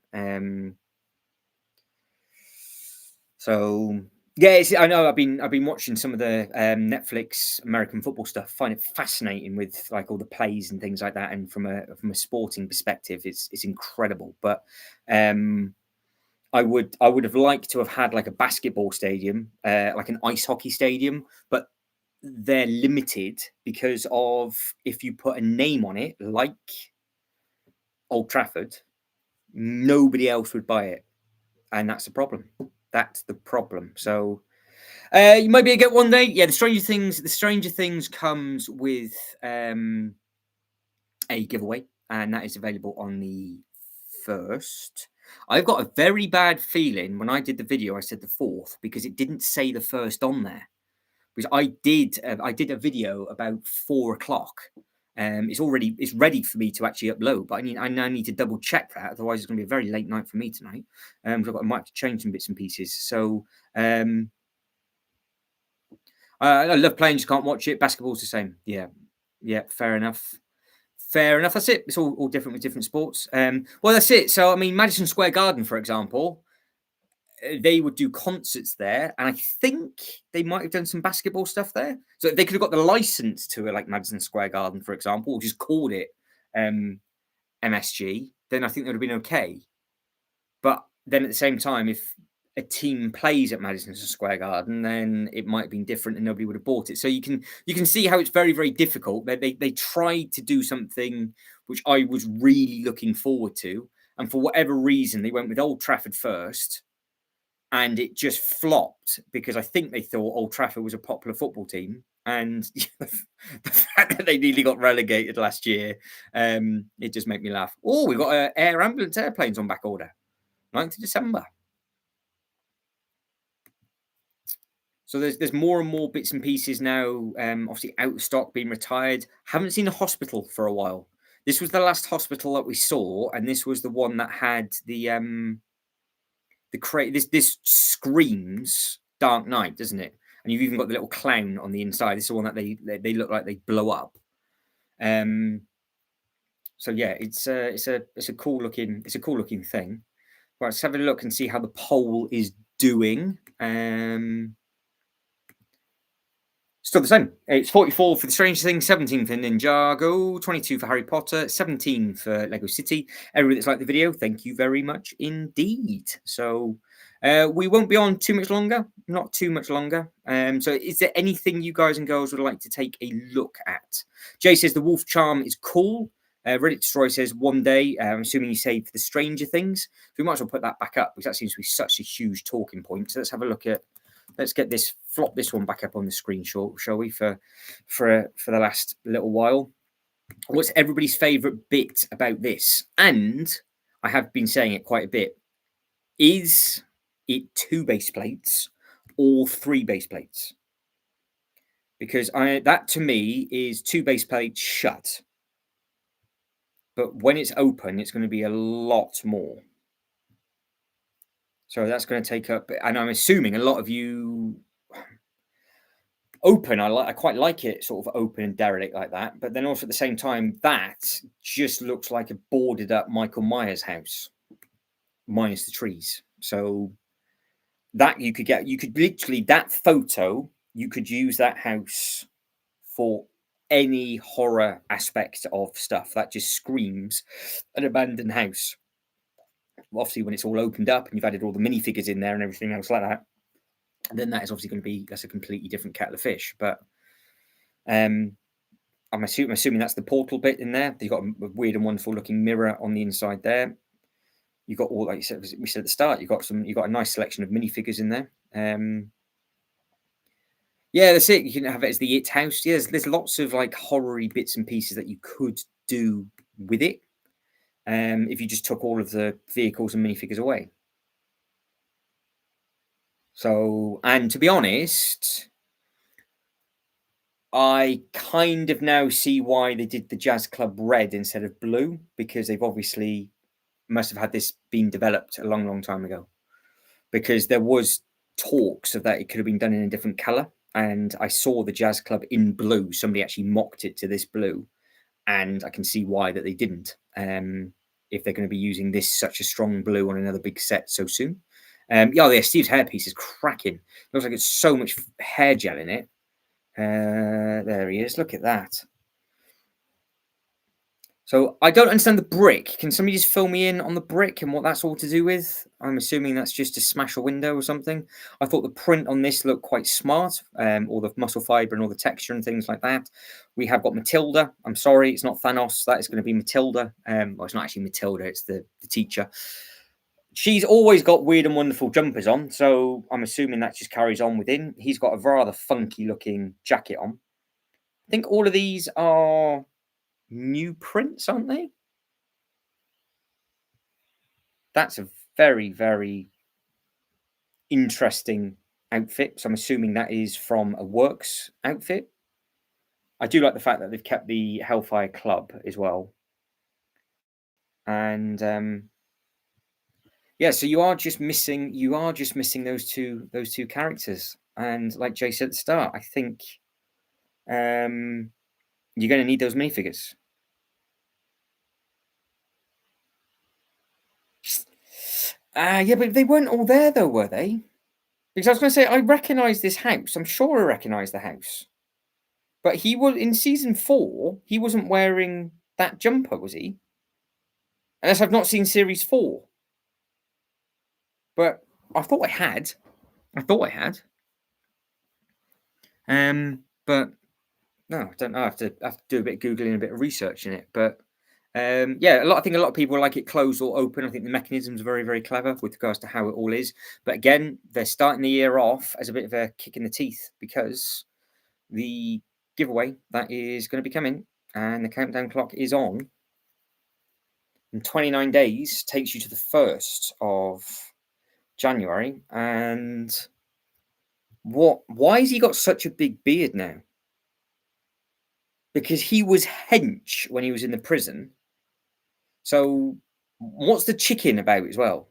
So yeah, I know I've been watching some of the Netflix American football stuff. Find it fascinating with like all the plays and things like that, and from a sporting perspective, it's incredible. But I would have liked to have had like a basketball stadium, like an ice hockey stadium, but they're limited because of if you put a name on it, like Old Trafford, Nobody else would buy it, and that's the problem. That's the problem. So you might be able to get one day. Yeah, the Stranger Things comes with a giveaway, and that is available on the 1st. I've got a very bad feeling when I did the video, I said the 4th because it didn't say the 1st on there. Because I did a video about 4 o'clock. It's ready for me to actually upload, but I now need to double check that. Otherwise, it's going to be a very late night for me tonight. I might have to change some bits and pieces. So I love playing, just can't watch it. Basketball's the same. Yeah, fair enough. Fair enough. That's it. It's all different with different sports. Well, that's it. So, I mean, Madison Square Garden, for example, they would do concerts there, and I think they might have done some basketball stuff there. So they could have got the license to like Madison Square Garden, for example, or just called it MSG. Then I think that would have been okay. But then at the same time, if a team plays at Madison Square Garden, then it might have been different and nobody would have bought it. So you can see how it's very, very difficult. They tried to do something which I was really looking forward to, and for whatever reason, they went with Old Trafford first, and it just flopped because I think they thought Old Trafford was a popular football team, and the fact that they nearly got relegated last year, it just made me laugh. Oh, we've got air ambulance airplanes on back order, 9th of December. So there's more and more bits and pieces now, obviously out of stock, being retired. Haven't seen a hospital for a while. This was the last hospital that we saw, and this was the one that had the crate. This screams Dark Knight, doesn't it? And you've even got the little clown on the inside. This is the one that they look like they blow up. So yeah, it's a cool looking thing. Right, let's have a look and see how the poll is doing. Still the same. It's 44 for the Stranger Things, 17 for Ninjago, 22 for Harry Potter, 17 for Lego City. Everybody that's liked the video, thank you very much indeed. So we won't be on too much longer, not too much longer. So is there anything you guys and girls would like to take a look at? Jay says the Wolf Charm is cool. Reddit Destroy says one day, I'm assuming you say for the Stranger Things. So we might as well put that back up because that seems to be such a huge talking point. So let's have a look at. Let's get this, flop this one back up on the screen, shall we, for the last little while. What's everybody's favourite bit about this? And I have been saying it quite a bit. Is it 2 base plates or 3 base plates? Because that to me is 2 base plates shut. But when it's open, it's going to be a lot more. So that's going to take up, and I'm assuming a lot of you open. I quite like it sort of open and derelict like that. But then also at the same time, that just looks like a boarded up Michael Myers house, minus the trees. So that you could literally, that photo, you could use that house for any horror aspect of stuff. That just screams an abandoned house. Obviously, when it's all opened up and you've added all the minifigures in there and everything else like that, then that is obviously going to be, that's a completely different kettle of fish. But I'm assuming that's the portal bit in there. You've got a weird and wonderful looking mirror on the inside there. You've got all, like you said, we said at the start, you've got a nice selection of minifigures in there. Yeah, that's it. You can have it as the It house. Yeah, there's lots of like horror-y bits and pieces that you could do with it. If you just took all of the vehicles and minifigures away. So, and to be honest, I kind of now see why they did the Jazz Club red instead of blue, because they've obviously must have had this being developed a long, long time ago. Because there was talks of that it could have been done in a different color. And I saw the Jazz Club in blue. Somebody actually mocked it to this blue. And I can see why that they didn't. If they're going to be using this such a strong blue on another big set so soon. Yeah, Steve's hairpiece is cracking. Looks like it's so much hair gel in it. There he is. Look at that. So I don't understand the brick. Can somebody just fill me in on the brick and what that's all to do with? I'm assuming that's just to smash a window or something. I thought the print on this looked quite smart, all the muscle fiber and all the texture and things like that. We have got Matilda. I'm sorry, it's not Thanos. That is going to be Matilda. Well, it's not actually Matilda. It's the teacher. She's always got weird and wonderful jumpers on, so I'm assuming that just carries on within. He's got a rather funky looking jacket on. I think all of these are new prints, aren't they? That's a very, very interesting outfit. So I'm assuming that is from a Works outfit. I do like the fact that they've kept the Hellfire Club as well. And yeah, so you are just missing those two characters. And like Jay said at the start, I think you're going to need those minifigures. Yeah, but they weren't all there though, were they? Because I was going to say I recognise this house. I'm sure I recognise the house. But he was in season 4. He wasn't wearing that jumper, was he? Unless I've not seen series 4. But I thought I had. I thought I had. But no, I don't know. I have to do a bit of googling and a bit of research in it. But yeah, I think a lot of people like it closed or open. I think the mechanism's very, very clever with regards to how it all is. But again, they're starting the year off as a bit of a kick in the teeth because the giveaway that is going to be coming and the countdown clock is on. In 29 days takes you to the 1st of January. And why has he got such a big beard now? Because he was hench when he was in the prison. So what's the chicken about as well?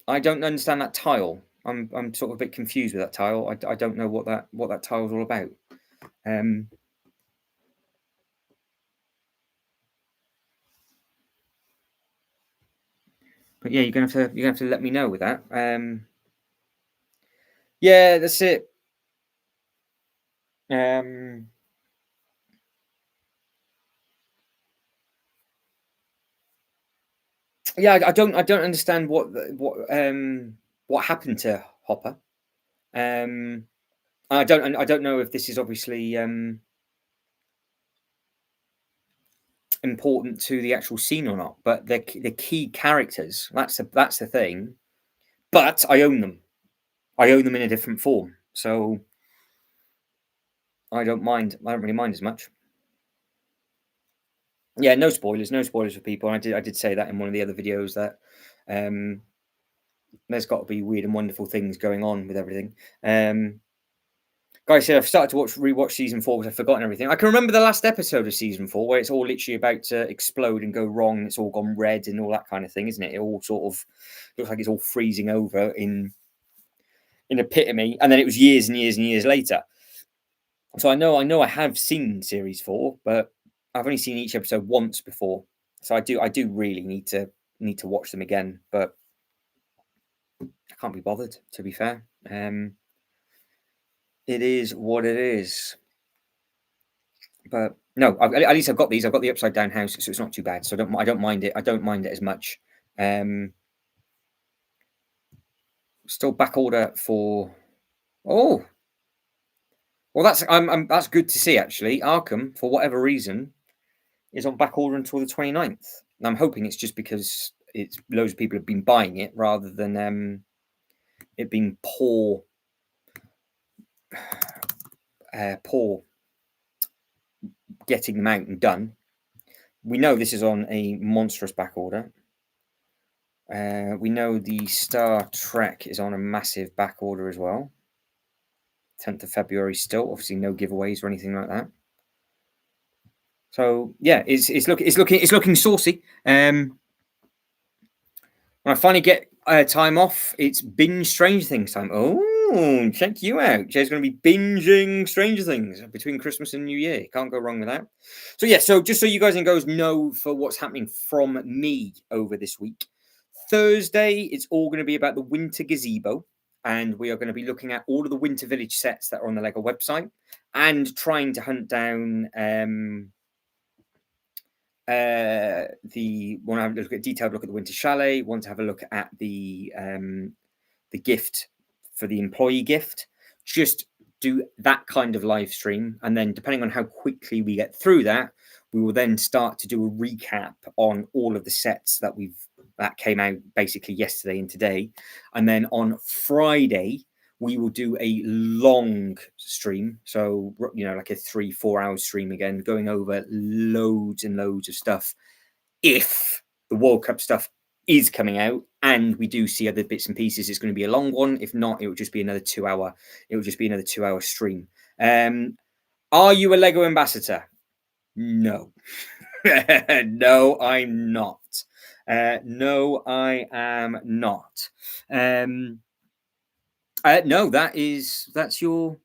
I don't understand that tile. I'm sort of a bit confused with that tile. I don't know what that tile's all about. But yeah, you're gonna have to let me know with that. Yeah, that's it. Yeah, I don't understand what happened to Hopper. I don't know if this is obviously important to the actual scene or not, but the key characters. That's the thing. But I own them. I own them in a different form, so I don't mind. I don't really mind as much. Yeah, no spoilers. No spoilers for people. I did say that in one of the other videos that there's got to be weird and wonderful things going on with everything. Guys, I've started to rewatch season 4 because I've forgotten everything. I can remember the last episode of season 4 where it's all literally about to explode and go wrong. And it's all gone red and all that kind of thing, isn't it? It all sort of looks like it's all freezing over in epitome, and then it was years and years and years later. So I know I have seen series 4, but I've only seen each episode once before. So I do really need to watch them again, but I can't be bothered, to be fair. It is what it is. But no, at least I've got these. I've got the upside down house, so it's not too bad. So I don't mind it. I don't mind it as much. Still back order for. Oh, well, that's good to see actually. Arkham, for whatever reason, is on back order until the 29th. And I'm hoping it's just because it's loads of people have been buying it rather than it being poor getting them out and done. We know this is on a monstrous back order. We know the Star Trek is on a massive back order as well. 10th of February still. Obviously, no giveaways or anything like that. So yeah, it's looking saucy. When I finally get time off, it's binge Stranger Things time. Oh, check you out. Jay's going to be binging Stranger Things between Christmas and New Year. Can't go wrong with that. So yeah, so just so you guys and girls know for what's happening from me over this week. Thursday, it's all going to be about the Winter Gazebo. And we are going to be looking at all of the Winter Village sets that are on the LEGO website and trying to hunt down want to have a look at detailed look at the winter chalet, want to have a look at the gift for the employee gift, just do that kind of live stream. And then depending on how quickly we get through that, we will then start to do a recap on all of the sets that came out basically yesterday and today. And then on Friday, we will do a long stream. So, like a 3-4 hour stream again, going over loads and loads of stuff. If the World Cup stuff is coming out and we do see other bits and pieces, it's going to be a long one. If not, it will just be another 2 hour. It will just be another 2 hour stream. Are you a Lego ambassador? No. No, I'm not. No, I am not. No, that's your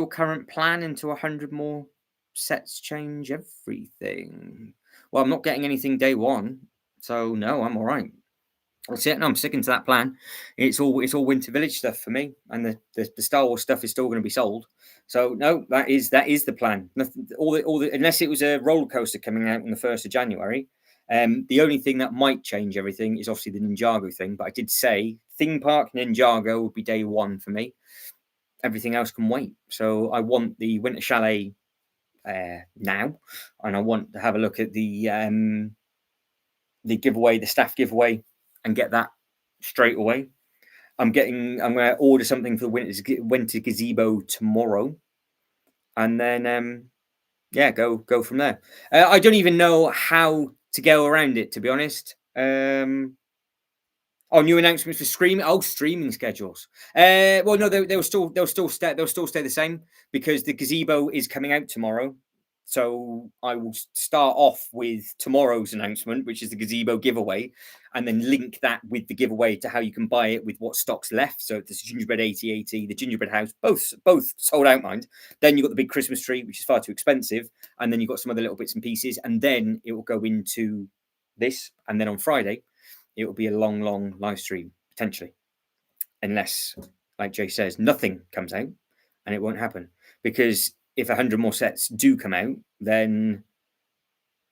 current plan into 100 more sets change everything. Well, I'm not getting anything day one, so no, I'm all right. That's it. No, I'm sticking to that plan. It's all Winter Village stuff for me, and the Star Wars stuff is still going to be sold. So no, that is the plan. Nothing, unless it was a roller coaster coming out on the 1st of January. The only thing that might change everything is obviously the Ninjago thing. But I did say theme park Ninjago would be day one for me. Everything else can wait. So I want the Winter Chalet now, and I want to have a look at the giveaway, the staff giveaway, and get that straight away. I'm going to order something for the winter gazebo tomorrow, and then go from there. I don't even know how to go around it, to be honest. New announcements for streaming. Streaming schedules. Well, no, they'll still stay the same, because the gazebo is coming out tomorrow. So I will start off with tomorrow's announcement, which is the gazebo giveaway, and then link that with the giveaway to how you can buy it with what stock's left. So there's gingerbread 8080, the gingerbread house, both sold out, mind. Then you've got the big Christmas tree, which is far too expensive, and then you've got some other little bits and pieces, and then it will go into this, and then on Friday it will be a long live stream, potentially. Unless, like Jay says, nothing comes out, and it won't happen. Because if 100 more sets do come out, then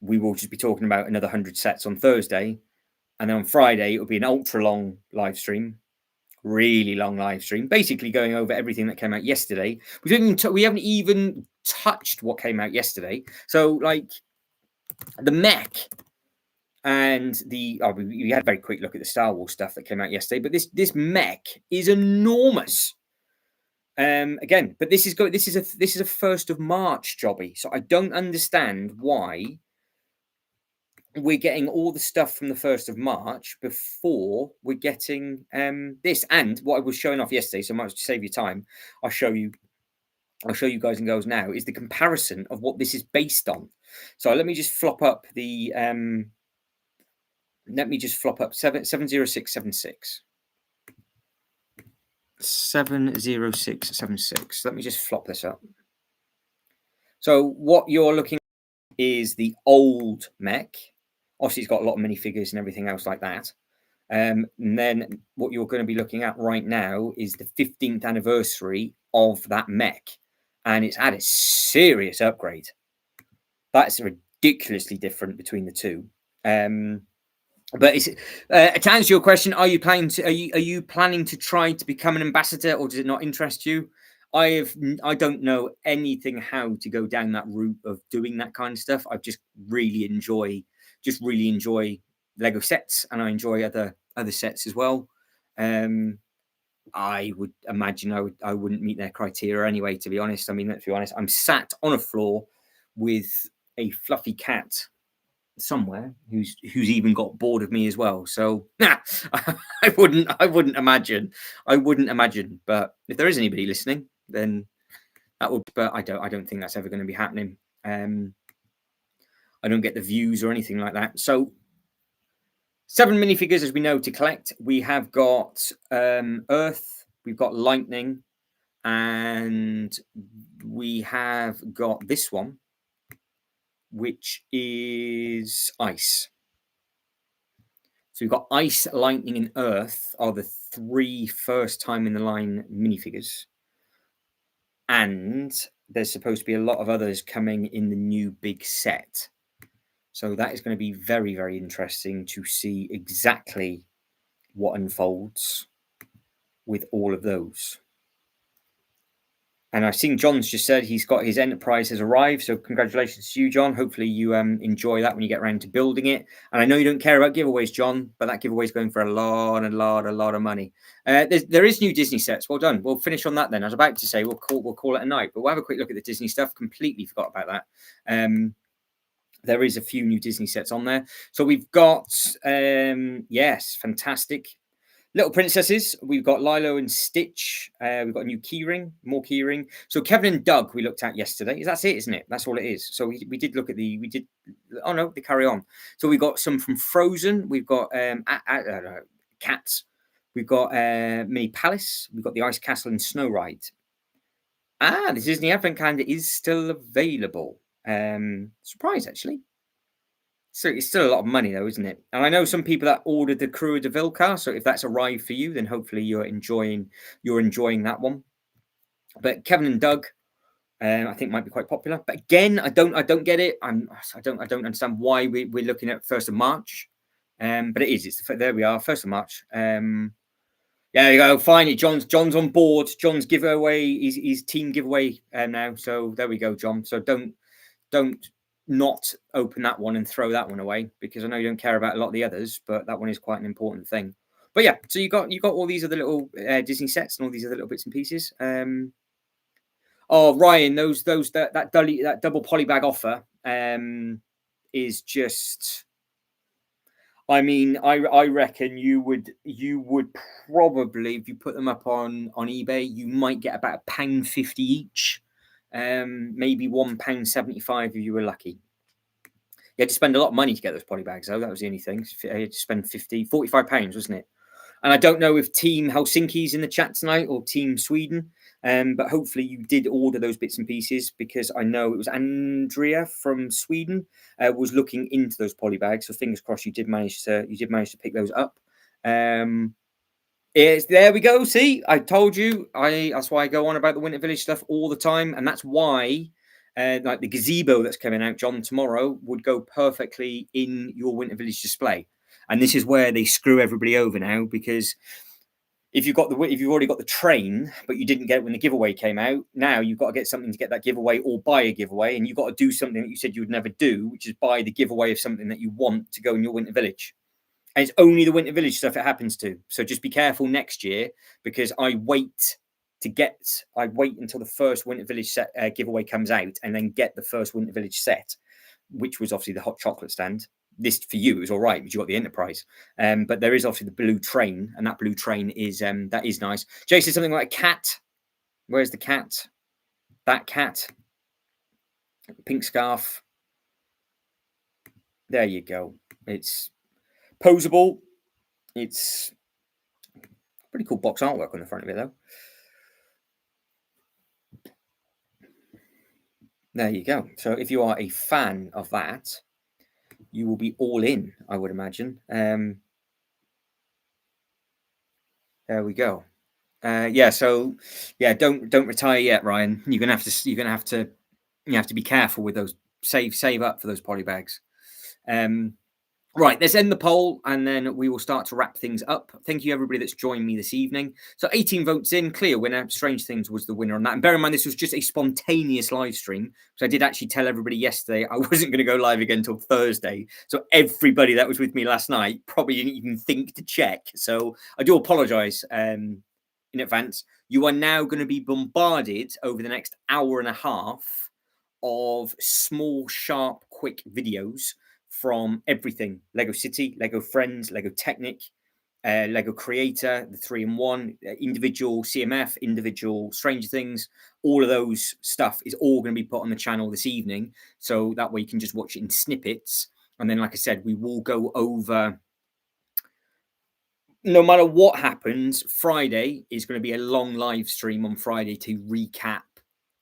we will just be talking about another 100 sets on Thursday. And then on Friday, it will be an ultra long live stream, really long live stream, basically going over everything that came out yesterday. We haven't even touched what came out yesterday. So, like, the mech. And we had a very quick look at the Star Wars stuff that came out yesterday, but this mech is enormous. Again, but this is a 1st of March jobby, so I don't understand why we're getting all the stuff from the 1st of March before we're getting this. And what I was showing off yesterday, so much to save you time, I'll show you guys and girls now, is the comparison of what this is based on. So let me just flop up the 70676. 70676. Let me just flop this up. So what you're looking at is the old mech. Obviously, it's got a lot of minifigures and everything else like that. And then what you're going to be looking at right now is the 15th anniversary of that mech. And it's had a serious upgrade. That's ridiculously different between the two. But to answer your question, are you planning to try to become an ambassador, or does it not interest you? I don't know anything how to go down that route of doing that kind of stuff. I just really enjoy Lego sets, and I enjoy other sets as well. I would imagine I wouldn't meet their criteria anyway, to be honest. I mean, let's be honest, I'm sat on a floor with a fluffy cat somewhere who's even got bored of me as well. So I wouldn't imagine. But if there is anybody listening, then that would. But I don't think that's ever going to be happening. I don't get the views or anything like that. So 7 minifigures, as we know, to collect. We have got Earth, we've got Lightning, and we have got this one, which is Ice. So we've got Ice, Lightning, and Earth are the 3 first time in the line minifigures. And there's supposed to be a lot of others coming in the new big set. So that is going to be very, very interesting to see exactly what unfolds with all of those. And I've seen John's just said he's got his Enterprise has arrived. So congratulations to you, John. Hopefully you enjoy that when you get around to building it. And I know you don't care about giveaways, John, but that giveaway is going for a lot of money. There is new Disney sets. Well done. We'll finish on that then. I was about to say we'll call it a night, but we'll have a quick look at the Disney stuff. Completely forgot about that. There is a few new Disney sets on there. So we've got, yes, fantastic. Little Princesses, we've got Lilo and Stitch. We've got a new keyring, more keyring. So Kevin and Doug we looked at yesterday. That's it, isn't it? That's all it is. So we did look at oh no, they carry on. So we've got some from Frozen. We've got Cats. We've got Mini Palace. We've got the Ice Castle and Snow Ride. The Disney Advent Calendar is still available. Surprise, actually. So it's still a lot of money, though, isn't it? And I know some people that ordered the Cruella de Vil car. So if that's arrived for you, then hopefully you're enjoying that one. But Kevin and Doug, I think might be quite popular. But again, I don't get it. I don't understand why we're looking at 1st of March. But it is. There we are, 1st of March. There you go. Finally, John's on board. John's giveaway, his team giveaway now. So there we go, John. So don't not open that one and throw that one away, because I know you don't care about a lot of the others, but that one is quite an important thing. But yeah, so you got all these other little Disney sets and all these other little bits and pieces. Oh, Ryan, that double polybag offer is just. I mean, I reckon you would probably, if you put them up on eBay, you might get about £1.50 each. Maybe £1.75 if you were lucky. You had to spend a lot of money to get those polybags, though. That was the only thing. You had to spend £45, wasn't it? And I don't know if Team Helsinki's in the chat tonight or Team Sweden, but hopefully you did order those bits and pieces, because I know it was Andrea from Sweden was looking into those polybags. So fingers crossed you did manage to pick those up. There we go. See, I told you. That's why I go on about the Winter Village stuff all the time, and that's why, like the gazebo that's coming out, John, tomorrow would go perfectly in your Winter Village display. And this is where they screw everybody over now, because if you've already got the train, but you didn't get it when the giveaway came out, now you've got to get something to get that giveaway or buy a giveaway, and you've got to do something that you said you would never do, which is buy the giveaway of something that you want to go in your Winter Village. And it's only the Winter Village stuff it happens to. So just be careful next year, because I wait until the first Winter Village set giveaway comes out, and then get the first Winter Village set, which was obviously the hot chocolate stand. This for you, it was all right because you got the Enterprise. But there is obviously the blue train, and that blue train is that is nice. Jay said something like a cat. Where's the cat? That cat. Pink scarf. There you go. It's posable. It's pretty cool box artwork on the front of it, though. There you go. So if you are a fan of that, you will be all in, I would imagine. There we go. So don't retire yet, Ryan. You're gonna have to be careful with those. Save up for those polybags. Right, let's end the poll, and then we will start to wrap things up. Thank you, everybody that's joined me this evening. So 18 votes in, clear winner. Strange Things was the winner on that. And bear in mind, this was just a spontaneous live stream. So I did actually tell everybody yesterday I wasn't going to go live again until Thursday. So everybody that was with me last night probably didn't even think to check. So I do apologise in advance. You are now going to be bombarded over the next hour and a half of small, sharp, quick videos from everything: Lego City, Lego Friends, Lego Technic, Lego Creator, the 3-in-1, individual CMF, individual Stranger Things. All of those stuff is all going to be put on the channel this evening, so that way you can just watch it in snippets. And then, like I said, we will go over, no matter what happens, Friday is going to be a long live stream on Friday to recap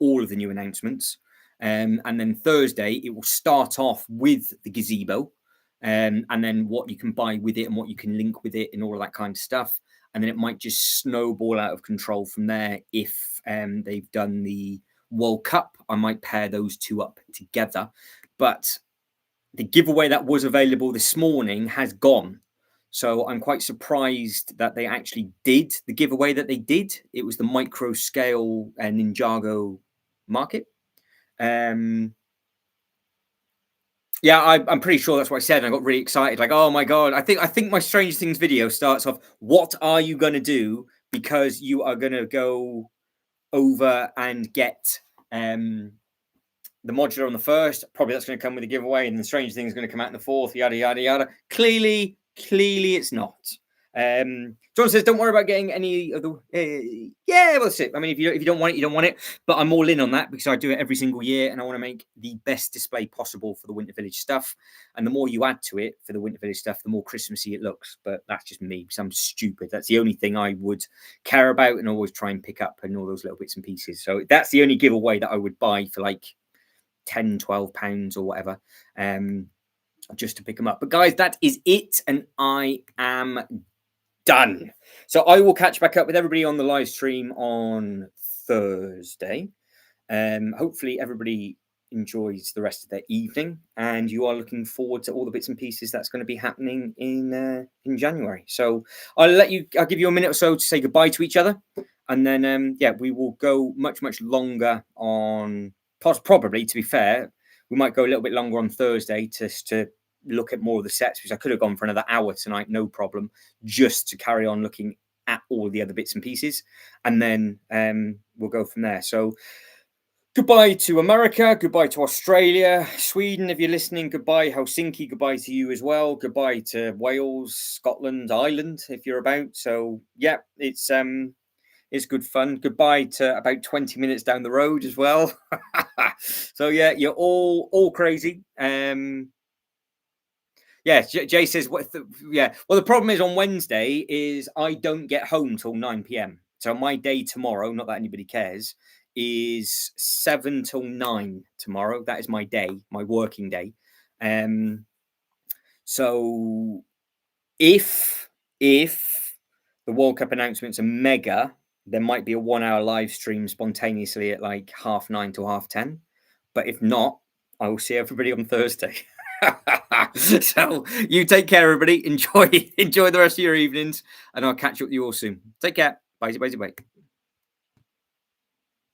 all of the new announcements. And then Thursday, it will start off with the gazebo, and then what you can buy with it and what you can link with it and all of that kind of stuff. And then it might just snowball out of control from there. If they've done the World Cup, I might pair those two up together. But the giveaway that was available this morning has gone. So I'm quite surprised that they actually did the giveaway that they did. It was the micro scale Ninjago market. Yeah, I'm pretty sure that's what I said. And I got really excited, like, oh my god! I think my Strange Things video starts off. What are you gonna do? Because you are gonna go over and get the modular on the first. Probably that's going to come with a giveaway, and the Strange Thing is going to come out in the fourth. Yada yada yada. Clearly, it's not. John says, "Don't worry about getting any of the." Yeah, well, that's it. I mean, if you don't want it, you don't want it. But I'm all in on that because I do it every single year, and I want to make the best display possible for the Winter Village stuff. And the more you add to it for the Winter Village stuff, the more Christmassy it looks. But that's just me because I'm stupid. That's the only thing I would care about and always try and pick up and all those little bits and pieces. So that's the only giveaway that I would buy for like 10, 12 pounds or whatever. Just to pick them up. But guys, that is it, and I am done. So I will catch back up with everybody on the live stream on Thursday. Hopefully everybody enjoys the rest of their evening, and you are looking forward to all the bits and pieces that's going to be happening in January. So I'll give you a minute or so to say goodbye to each other, and then yeah, we will go much longer on. Probably, to be fair, we might go a little bit longer on Thursday to look at more of the sets, which I could have gone for another hour tonight, no problem, just to carry on looking at all the other bits and pieces, and then we'll go from there. So goodbye to America, goodbye to Australia, Sweden, if you're listening, goodbye Helsinki, goodbye to you as well, goodbye to Wales, Scotland, Ireland, if you're about. So yeah, it's good fun. Goodbye to about 20 minutes down the road as well. So yeah, you're all crazy. Yeah, Jay says, yeah. Well, the problem is on Wednesday is I don't get home till 9 p.m. So my day tomorrow, not that anybody cares, is 7 till 9 tomorrow. That is my day, my working day. So if the World Cup announcements are mega, there might be a 1 hour live stream spontaneously at like 9:30 till 10:30. But if not, I will see everybody on Thursday. So you take care, everybody. Enjoy the rest of your evenings, and I'll catch up with you all soon. Take care. Bye.